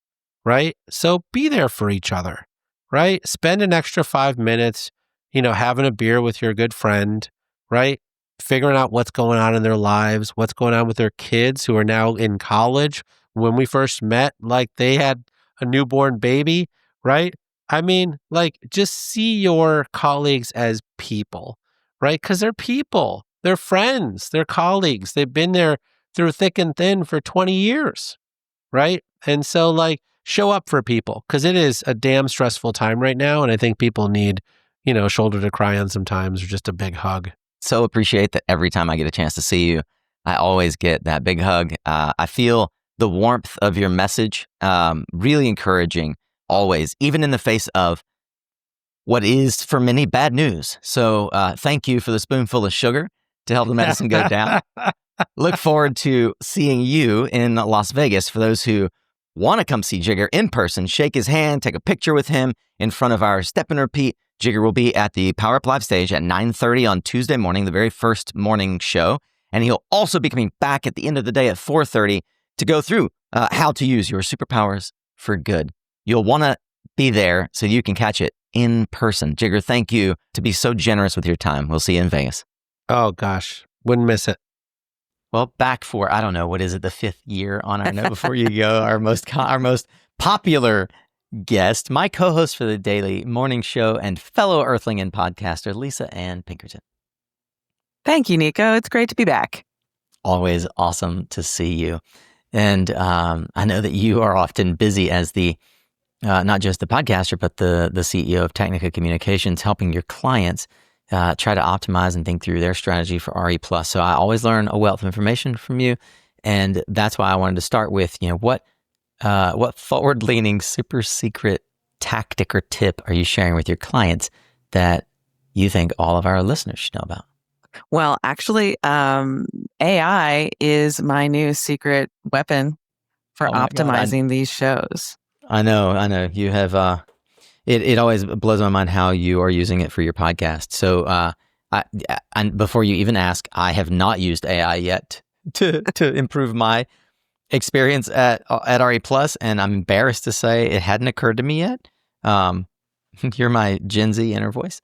S6: right? So be there for each other, right? Spend an extra 5 minutes, having a beer with your good friend, right? Figuring out what's going on in their lives, what's going on with their kids who are now in college. When we first met, they had a newborn baby, right? I mean, just see your colleagues as people, right? Because they're people, they're friends, they're colleagues. They've been there through thick and thin for 20 years, right? And so show up for people because it is a damn stressful time right now. And I think people need, a shoulder to cry on sometimes or just a big hug.
S1: So appreciate that every time I get a chance to see you, I always get that big hug. I feel the warmth of your message, really encouraging always, even in the face of what is for many bad news. So thank you for the spoonful of sugar to help the medicine go down. Look forward to seeing you in Las Vegas. For those who want to come see Jigar in person, shake his hand, take a picture with him in front of our Step and Repeat. Jigar will be at the Power Up Live stage at 9:30 on Tuesday morning, the very first morning show. And he'll also be coming back at the end of the day at 4:30 to go through how to use your superpowers for good. You'll want to be there so you can catch it in person. Jigar, thank you to be so generous with your time. We'll see you in Vegas.
S6: Oh, gosh. Wouldn't miss it.
S1: Well, back for, I don't know, what is it, the 5th year on our Know Before You Go, our most popular guest, my co-host for the daily morning show and fellow Earthling and podcaster, Lisa Ann Pinkerton.
S2: Thank you, Nico. It's great to be back.
S1: Always awesome to see you. And I know that you are often busy as the, not just the podcaster, but the CEO of Technica Communications, helping your clients try to optimize and think through their strategy for RE+. So I always learn a wealth of information from you. And that's why I wanted to start with, what forward-leaning, super secret tactic or tip are you sharing with your clients that you think all of our listeners should know about?
S2: Well, actually, AI is my new secret weapon for optimizing these shows.
S1: I know. You have, it always blows my mind how you are using it for your podcast. So and before you even ask, I have not used AI yet to improve my experience at RE+, and I'm embarrassed to say it hadn't occurred to me yet. You're my Gen Z inner voice.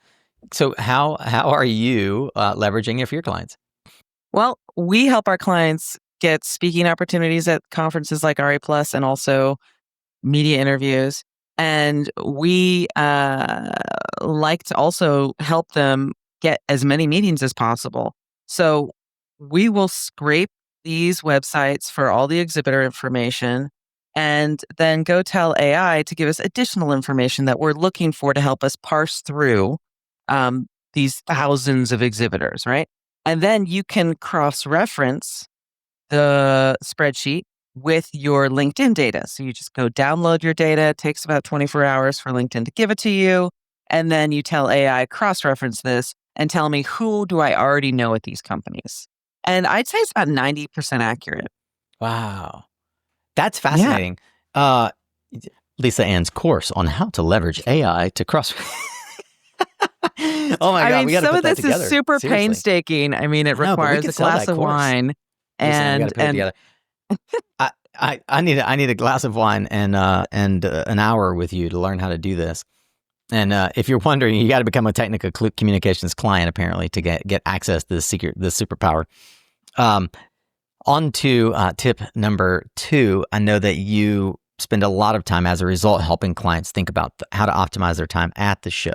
S1: So how are you leveraging it for your clients?
S2: Well, we help our clients get speaking opportunities at conferences like RE+, and also media interviews. And we like to also help them get as many meetings as possible. So we will scrape these websites for all the exhibitor information and then go tell AI to give us additional information that we're looking for to help us parse through these thousands of exhibitors, right? And then you can cross-reference the spreadsheet
S7: with your LinkedIn data. So you just go download your data. It takes about 24 hours for LinkedIn to give it to you. And then you tell AI, cross-reference this and tell me, who do I already know at these companies? And I'd say it's about 90% accurate.
S1: Wow. That's fascinating. Lisa Ann's course on how to leverage AI to cross. Oh my God.
S7: I
S1: We
S7: mean,
S1: got to
S7: some
S1: put
S7: of
S1: that
S7: this
S1: together.
S7: is super
S1: Seriously.
S7: painstaking. I mean, it
S1: I know, but we
S7: requires
S1: could
S7: a
S1: sell
S7: glass
S1: that
S7: of
S1: course.
S7: wine
S1: Listen, we gotta
S7: and
S1: put it together. I need a glass of wine and an hour with you to learn how to do this. And if you're wondering, you got to become a technical communications client apparently to get access to this superpower. On to tip number 2. I know that you spend a lot of time as a result helping clients think about how to optimize their time at the show.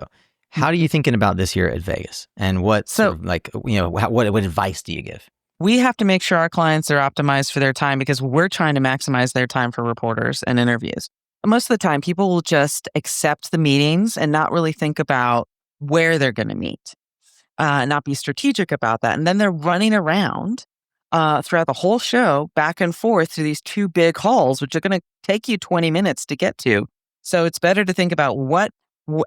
S1: How are you thinking about this year at Vegas? And what what advice do you give?
S7: We have to make sure our clients are optimized for their time because we're trying to maximize their time for reporters and interviews. Most of the time, people will just accept the meetings and not really think about where they're going to meet, not be strategic about that. And then they're running around throughout the whole show back and forth to these 2 big halls, which are going to take you 20 minutes to get to. So it's better to think about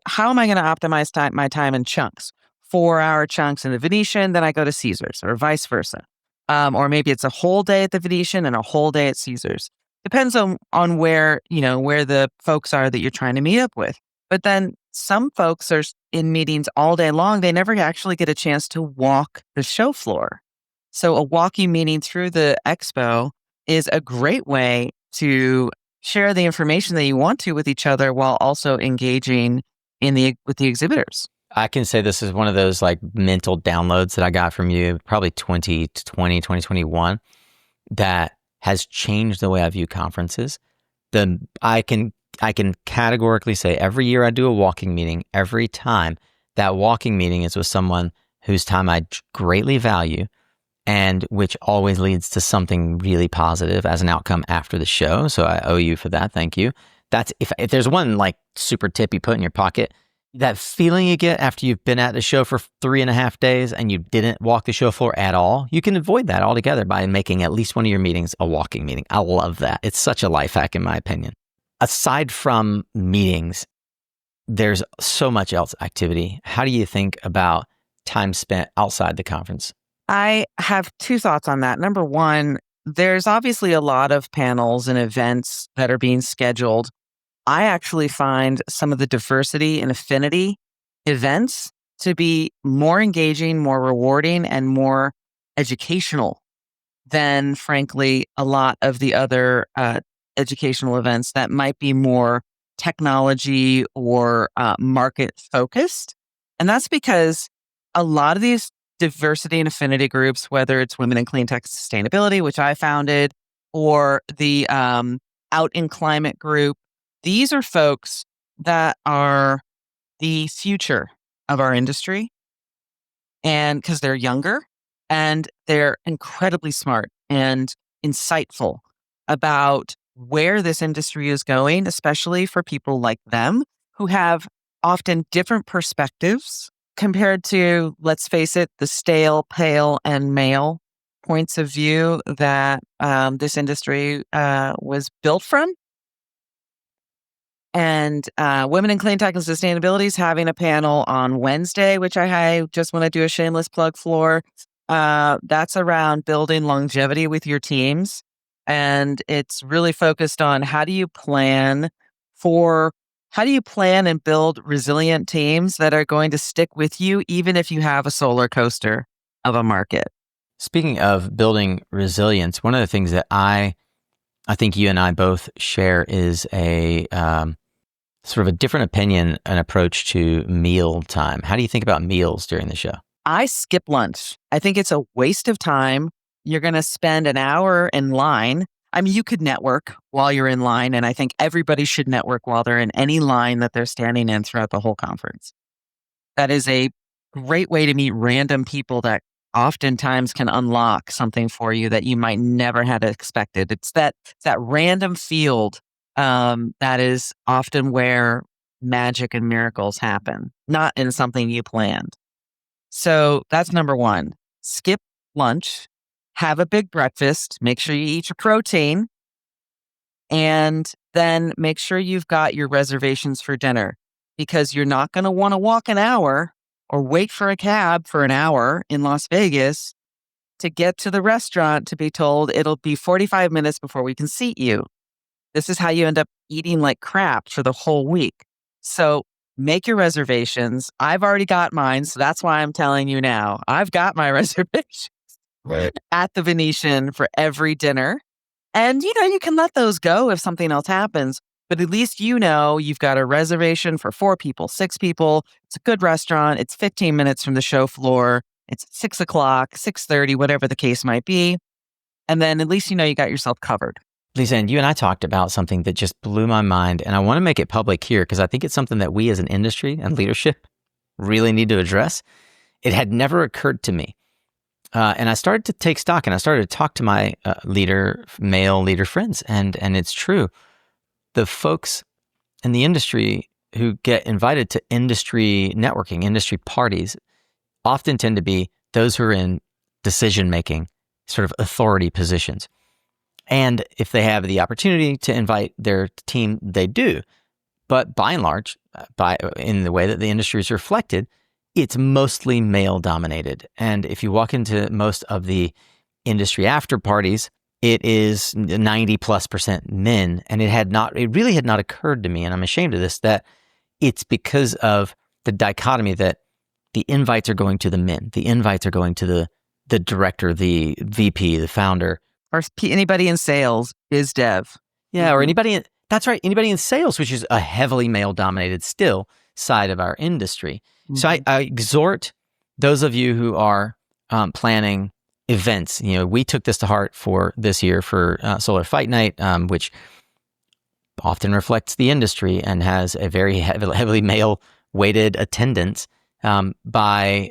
S7: how am I going to optimize my time in chunks? 4-hour chunks in the Venetian, then I go to Caesars, or vice versa. Or maybe it's a whole day at the Venetian and a whole day at Caesars. Depends on where the folks are that you're trying to meet up with. But then some folks are in meetings all day long. They never actually get a chance to walk the show floor. So a walking meeting through the expo is a great way to share the information that you want to with each other while also engaging with the exhibitors.
S1: I can say this is one of those like mental downloads that I got from you probably 2021 that has changed the way I view conferences. I can categorically say every year I do a walking meeting, every time that walking meeting is with someone whose time I greatly value and which always leads to something really positive as an outcome after the show. So I owe you for that. Thank you. That's if there's one like super tip you put in your pocket, that feeling you get after you've been at the show for 3.5 days and you didn't walk the show floor at all, you can avoid that altogether by making at least one of your meetings a walking meeting. I love that. It's such a life hack in my opinion. Aside from meetings, there's so much else activity. How do you think about time spent outside the conference?
S7: I have 2 thoughts on that. Number one, there's obviously a lot of panels and events that are being scheduled. I actually find some of the diversity and affinity events to be more engaging, more rewarding, and more educational than, frankly, a lot of the other educational events that might be more technology or market focused. And that's because a lot of these diversity and affinity groups, whether it's Women in Clean Tech Sustainability, which I founded, or the Out in Climate group, these are folks that are the future of our industry. And because they're younger and they're incredibly smart and insightful about where this industry is going, especially for people like them who have often different perspectives compared to, let's face it, the stale, pale, and male points of view that this industry was built from. And Women in Clean Tech and Sustainability is having a panel on Wednesday, which I just want to do a shameless plug for. That's around building longevity with your teams. And it's really focused on how do you plan and build resilient teams that are going to stick with you, even if you have a solar coaster of a market.
S1: Speaking of building resilience, one of the things that I think you and I both share is a sort of a different opinion and approach to meal time. How do you think about meals during the show?
S7: I skip lunch. I think it's a waste of time. You're going to spend an hour in line. I mean, you could network while you're in line, and I think everybody should network while they're in any line that they're standing in throughout the whole conference. That is a great way to meet random people that oftentimes can unlock something for you that you might never have expected. It's that random field that is often where magic and miracles happen, not in something you planned. So that's number one. Skip lunch, have a big breakfast, make sure you eat your protein, And then make sure you've got your reservations for dinner, because you're not going to want to walk an hour or wait for a cab for an hour in Las Vegas to get to the restaurant to be told it'll be 45 minutes before we can seat you. This is how you end up eating like crap for the whole week. So make your reservations. I've already got mine, so that's why I'm telling you now. I've got my reservation at the Venetian for every dinner. And, you can let those go if something else happens. But at least you've got a reservation for 4 people, 6 people. It's a good restaurant. It's 15 minutes from the show floor. It's 6 o'clock, 6:30, whatever the case might be. And then at least you got yourself covered.
S1: Lisa, and you and I talked about something that just blew my mind, and I want to make it public here because I think it's something that we as an industry and leadership really need to address. It had never occurred to me. And I started to take stock, and I started to talk to my male leader friends, and it's true. The folks in the industry who get invited to industry networking, industry parties, often tend to be those who are in decision-making, sort of authority positions. And if they have the opportunity to invite their team, they do. But by and large, in the way that the industry is reflected, it's mostly male-dominated. And if you walk into most of the industry after parties, it is 90+% men. And it really had not occurred to me, and I'm ashamed of this, that it's because of the dichotomy that the invites are going to the men. The invites are going to the director, the VP, the founder.
S7: Or anybody in sales, biz dev.
S1: Yeah, or anybody in sales, which is a heavily male-dominated still side of our industry. Mm-hmm. So I exhort those of you who are planning events. We took this to heart for this year for Solar Fight Night, which often reflects the industry and has a very heavily male-weighted attendance. By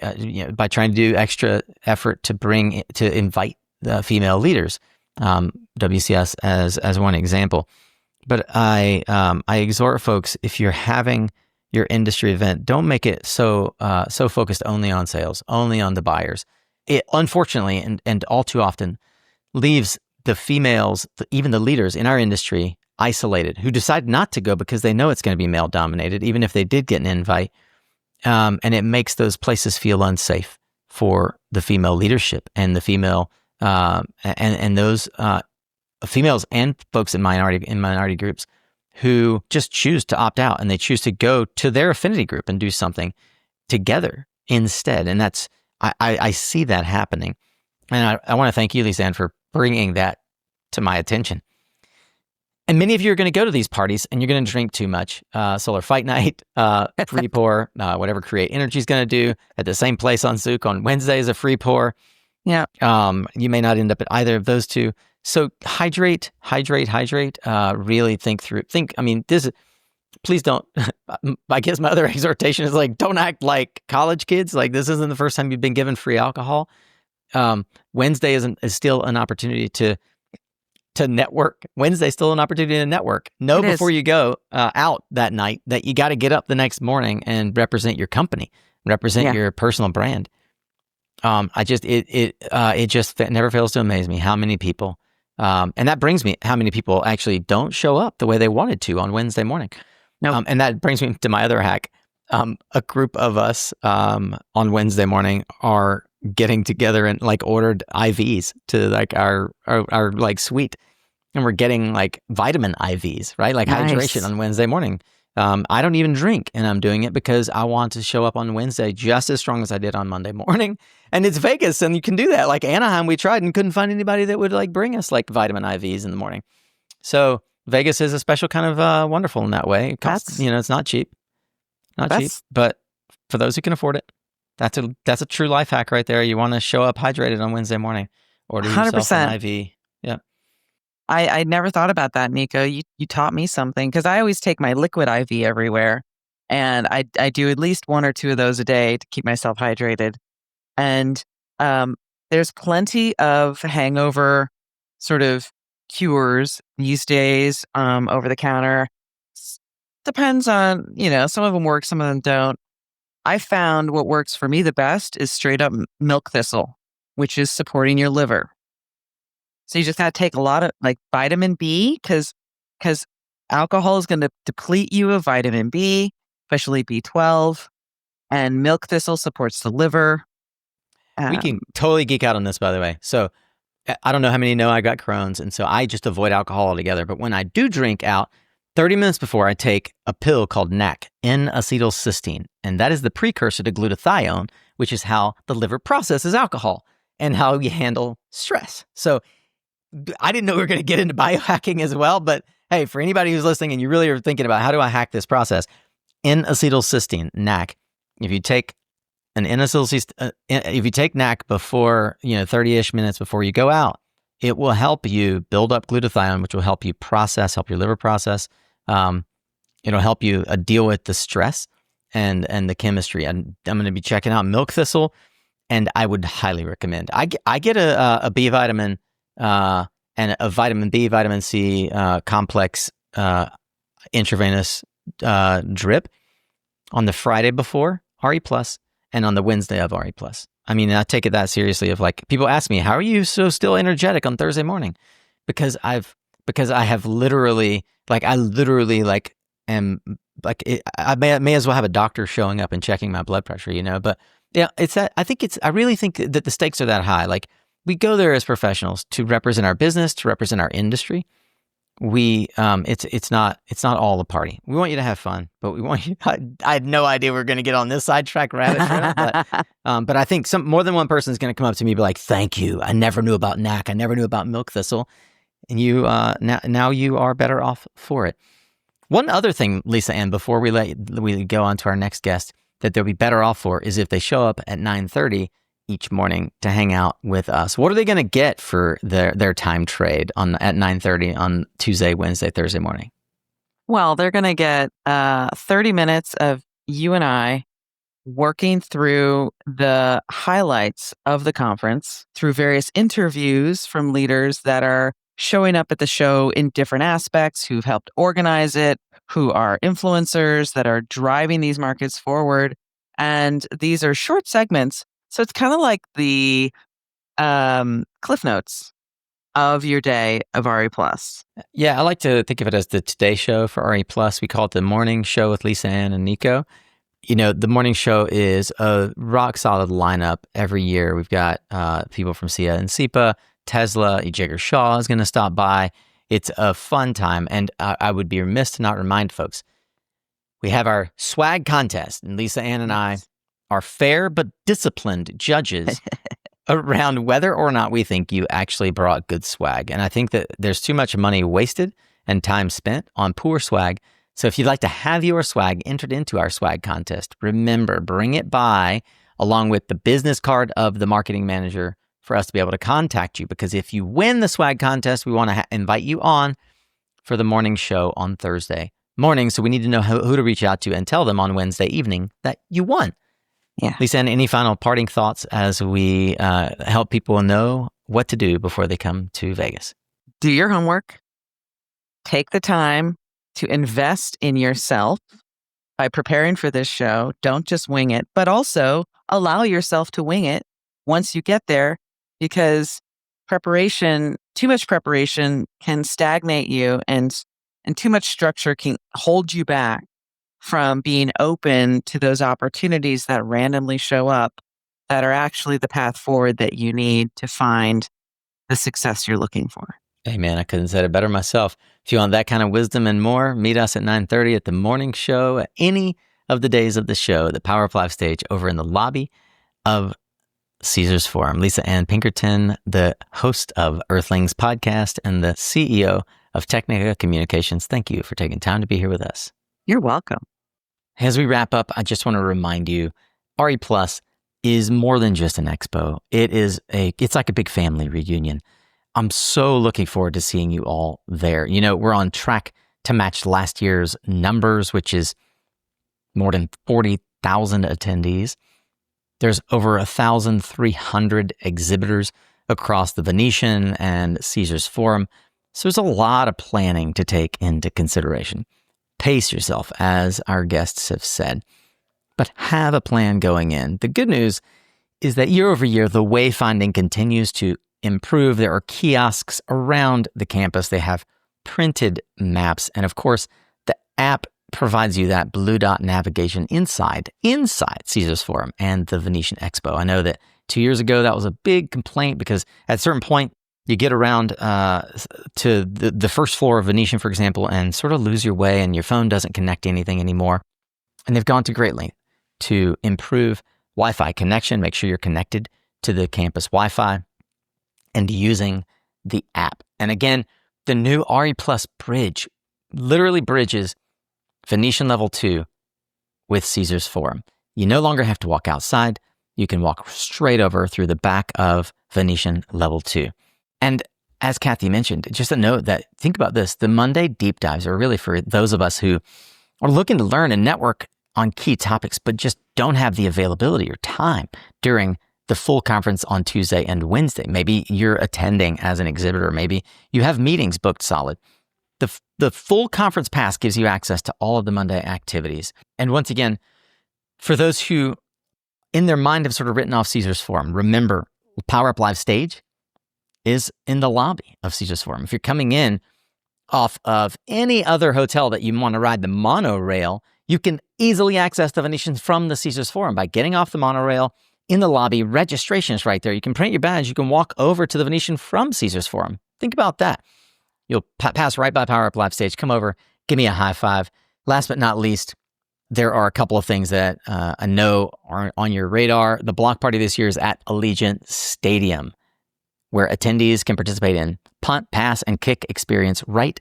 S1: trying to do extra effort to invite the female leaders, WCS as one example. But I exhort folks, if you're having your industry event, don't make it so focused only on sales, only on the buyers. It unfortunately and all too often leaves the females, even the leaders in our industry, isolated, who decide not to go because they know it's going to be male dominated, even if they did get an invite. And it makes those places feel unsafe for the female leadership and the female and those females and folks in minority groups who just choose to opt out, and they choose to go to their affinity group and do something together instead. And that's I see that happening, and I want to thank you, Lisa, for bringing that to my attention. And many of you are going to go to these parties and you're going to drink too much. Solar Fight Night, free pour, whatever Create Energy is going to do at the same place on Zook on Wednesday is a free pour.
S7: Yeah.
S1: You may not end up at either of those two. So hydrate. Really think through. Please don't. I guess my other exhortation is don't act like college kids. This isn't the first time you've been given free alcohol. Wednesday is still an opportunity to network. Wednesday's still an opportunity to network. Know before you go out that night that you got to get up the next morning and represent your company, represent your personal brand. It just never fails to amaze me how many people, and that brings me how many people actually don't show up the way they wanted to on Wednesday morning.
S7: Nope.
S1: And that brings me to my other hack. A group of us on Wednesday morning are getting together and ordered IVs to our suite, and we're getting vitamin IVs, right?
S7: Nice.
S1: Hydration on Wednesday morning. I don't even drink, and I'm doing it because I want to show up on Wednesday just as strong as I did on Monday morning. And it's Vegas, and you can do that. Anaheim, we tried and couldn't find anybody that would bring us vitamin IVs in the morning. So Vegas is a special kind of wonderful in that way. It costs, it's not cheap, but for those who can afford it, that's a true life hack right there. You want to show up hydrated on Wednesday morning. Order yourself an IV. Yeah.
S7: I never thought about that, Nico. You taught me something, because I always take my liquid IV everywhere, and I do at least 1 or 2 of those a day to keep myself hydrated. And there's plenty of hangover sort of cures these days over the counter. Depends on, some of them work, some of them don't. I found what works for me the best is straight up milk thistle, which is supporting your liver. So you just got to take a lot of vitamin B, because because alcohol is going to deplete you of vitamin B, especially B12, and milk thistle supports the liver.
S1: We can totally geek out on this, by the way. So I don't know how many know I got Crohn's, and so I just avoid alcohol altogether. But when I do drink out, 30 minutes before, I take a pill called NAC, N-acetylcysteine, and that is the precursor to glutathione, which is how the liver processes alcohol and how you handle stress. So I didn't know we were going to get into biohacking as well, but hey, for anybody who's listening and you really are thinking about how do I hack this process, N-acetylcysteine, NAC, if you take if you take NAC before, 30-ish minutes before you go out, it will help you build up glutathione, which will help you help your liver process. It'll help you deal with the stress and the chemistry. And I'm going to be checking out milk thistle, and I would highly recommend. I get a B vitamin and a vitamin B, vitamin C complex intravenous drip on the Friday before RE Plus and on the Wednesday of RE Plus. I mean, I take it that seriously. Of like, people ask me, "How are you so still energetic on Thursday morning?" Because I have literally am like I may as well have a doctor showing up and checking my blood pressure, But yeah, it's that I really think that the stakes are that high. Like, we go there as professionals to represent our business, to represent our industry. It's not all a party. We want you to have fun, but we want you. I had no idea we were going to get on this sidetrack rabbit trail, but I think more than one person is going to come up to me and be like, "Thank you. I never knew about NAC. I never knew about milk thistle," and you now you are better off for it. One other thing, Lisa Ann, before we go on to our next guest, that they'll be better off for is if they show up at 9:30 each morning to hang out with us. What are they going to get for their time trade at 9:30 on Tuesday, Wednesday, Thursday morning?
S7: Well, they're going to get 30 minutes of you and I working through the highlights of the conference through various interviews from leaders that are showing up at the show in different aspects, who've helped organize it, who are influencers that are driving these markets forward. And these are short segments. So it's kind of like the Cliff Notes of your day of RE Plus.
S1: Yeah, I like to think of it as the Today Show for RE Plus. We call it the Morning Show with Lisa Ann and Nico. The morning show is a rock solid lineup every year. We've got people from SEIA and SEPA, Tesla, Jigar Shah is going to stop by. It's a fun time, and I would be remiss to not remind folks, we have our swag contest, and Lisa Ann and I are fair but disciplined judges around whether or not we think you actually brought good swag. And I think that there's too much money wasted and time spent on poor swag. So if you'd like to have your swag entered into our swag contest, remember, bring it by along with the business card of the marketing manager for us to be able to contact you. Because if you win the swag contest, we want to invite you on for the morning show on Thursday morning. So we need to know who to reach out to and tell them on Wednesday evening that you won.
S7: Yeah.
S1: Lisa, any final parting thoughts as we help people know what to do before they come to Vegas?
S7: Do your homework. Take the time to invest in yourself by preparing for this show. Don't just wing it, but also allow yourself to wing it once you get there, because too much preparation can stagnate you, and too much structure can hold you back from being open to those opportunities that randomly show up that are actually the path forward that you need to find the success you're looking for.
S1: Hey man, I couldn't have said it better myself. If you want that kind of wisdom and more, meet us at 9:30 at the morning show at any of the days of the show, the Power of Life stage over in the lobby of Caesars Forum. Lisa Ann Pinkerton, the host of Earthlings podcast and the CEO of Technica Communications, thank you for taking time to be here with us.
S7: You're welcome.
S1: As we wrap up, I just want to remind you, RE Plus is more than just an expo. It's like a big family reunion. I'm so looking forward to seeing you all there. We're on track to match last year's numbers, which is more than 40,000 attendees. There's over 1,300 exhibitors across the Venetian and Caesars Forum. So there's a lot of planning to take into consideration. Pace yourself, as our guests have said, but have a plan going in. The good news is that year over year, the wayfinding continues to improve. There are kiosks around the campus. They have printed maps. And of course, the app provides you that blue dot navigation inside Caesars Forum and the Venetian Expo. I know that 2 years ago, that was a big complaint because at a certain point, you get around to the first floor of Venetian, for example, and sort of lose your way and your phone doesn't connect to anything anymore. And they've gone to great length to improve Wi-Fi connection, make sure you're connected to the campus Wi-Fi and using the app. And again, the new RE Plus bridge literally bridges Venetian Level 2 with Caesars Forum. You no longer have to walk outside. You can walk straight over through the back of Venetian Level 2. And as Kathy mentioned, just a note that think about this, the Monday deep dives are really for those of us who are looking to learn and network on key topics, but just don't have the availability or time during the full conference on Tuesday and Wednesday. Maybe you're attending as an exhibitor. Maybe you have meetings booked solid. The full conference pass gives you access to all of the Monday activities. And once again, for those who in their mind have sort of written off Caesars Forum, remember Power Up Live stage is in the lobby of Caesars Forum. If you're coming in off of any other hotel that you want to ride the monorail, you can easily access the Venetian from the Caesars Forum by getting off the monorail in the lobby. Registration is right there. You can print your badge. You can walk over to the Venetian from Caesars Forum. Think about that. You'll pass right by Power Up Live stage, come over, give me a high five. Last but not least, there are a couple of things that I know are on your radar. The block party this year is at Allegiant Stadium, where attendees can participate in punt, pass, and kick experience right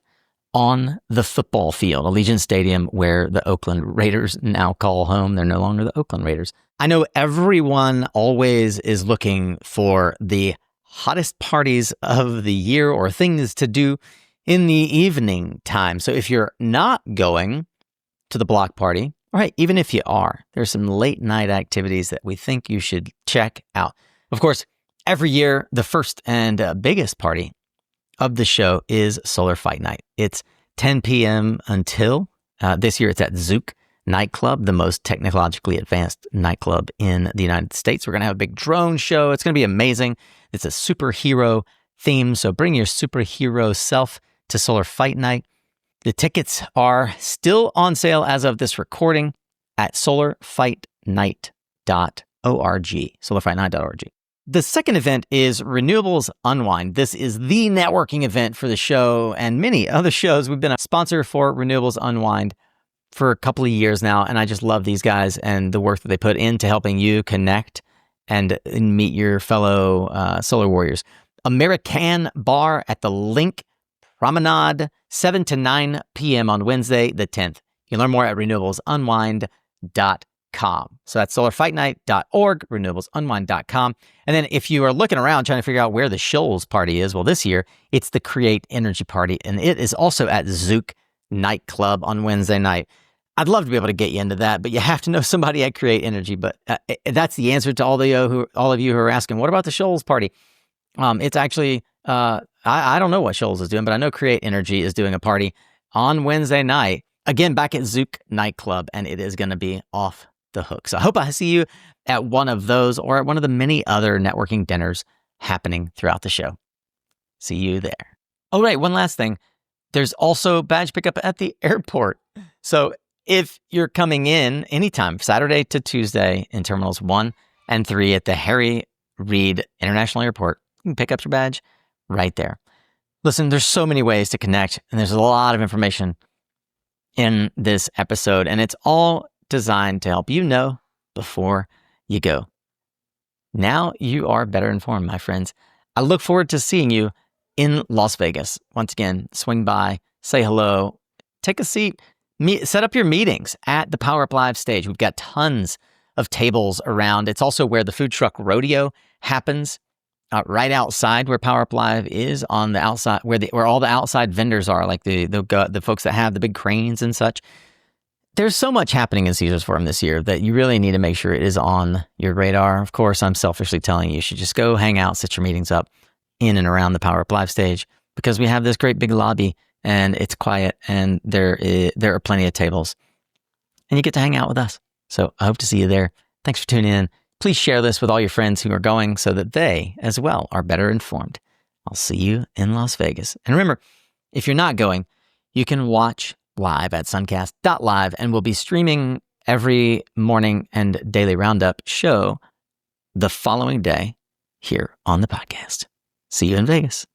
S1: on the football field. Allegiant Stadium, where the Oakland Raiders now call home. They're no longer the Oakland Raiders. I know everyone always is looking for the hottest parties of the year or things to do in the evening time. So if you're not going to the block party, all right, even if you are, there's some late night activities that we think you should check out. Of course, every year, the first and biggest party of the show is Solar Fight Night. It's 10 p.m. until, this year it's at Zouk Nightclub, the most technologically advanced nightclub in the United States. We're going to have a big drone show. It's going to be amazing. It's a superhero theme, so bring your superhero self to Solar Fight Night. The tickets are still on sale as of this recording at solarfightnight.org, solarfightnight.org. The second event is Renewables Unwind. This is the networking event for the show and many other shows. We've been a sponsor for Renewables Unwind for a couple of years now, and I just love these guys and the work that they put into helping you connect and meet your fellow solar warriors. American Bar at the Link Promenade, 7 to 9 p.m. on Wednesday, the 10th. You can learn more at renewablesunwind.com. So that's solarfightnight.org, renewablesunwind.com. And then if you are looking around trying to figure out where the Shoals party is, well, this year it's the Create Energy Party, and it is also at Zouk Nightclub on Wednesday night. I'd love to be able to get you into that, but you have to know somebody at Create Energy. But that's the answer to all of you who are asking, what about the Shoals party? It's actually, I don't know what Shoals is doing, but I know Create Energy is doing a party on Wednesday night, again, back at Zouk Nightclub, and it is going to be off the hook. So I hope I see you at one of those or at one of the many other networking dinners happening throughout the show. See you there. Oh, right. One last thing. There's also badge pickup at the airport. So if you're coming in anytime, Saturday to Tuesday in Terminals 1 and 3 at the Harry Reid International Airport, you can pick up your badge right there. Listen, there's so many ways to connect, and there's a lot of information in this episode, and it's all designed to help you know before you go. Now you are better informed, my friends. I look forward to seeing you in Las Vegas. Once again, swing by, say hello, take a seat, set up your meetings at the Power Up Live stage. We've got tons of tables around. It's also where the food truck rodeo happens, right outside where Power Up Live is, on the outside where all the outside vendors are, like the folks that have the big cranes and such. There's so much happening in Caesars Forum this year that you really need to make sure it is on your radar. Of course, I'm selfishly telling you should just go hang out, set your meetings up in and around the Power Up Live stage, because we have this great big lobby and it's quiet and there are plenty of tables and you get to hang out with us. So I hope to see you there. Thanks for tuning in. Please share this with all your friends who are going so that they as well are better informed. I'll see you in Las Vegas. And remember, If you're not going, you can watch live at suncast.live, and we'll be streaming every morning and daily roundup show the following day here on the podcast. See you in Vegas.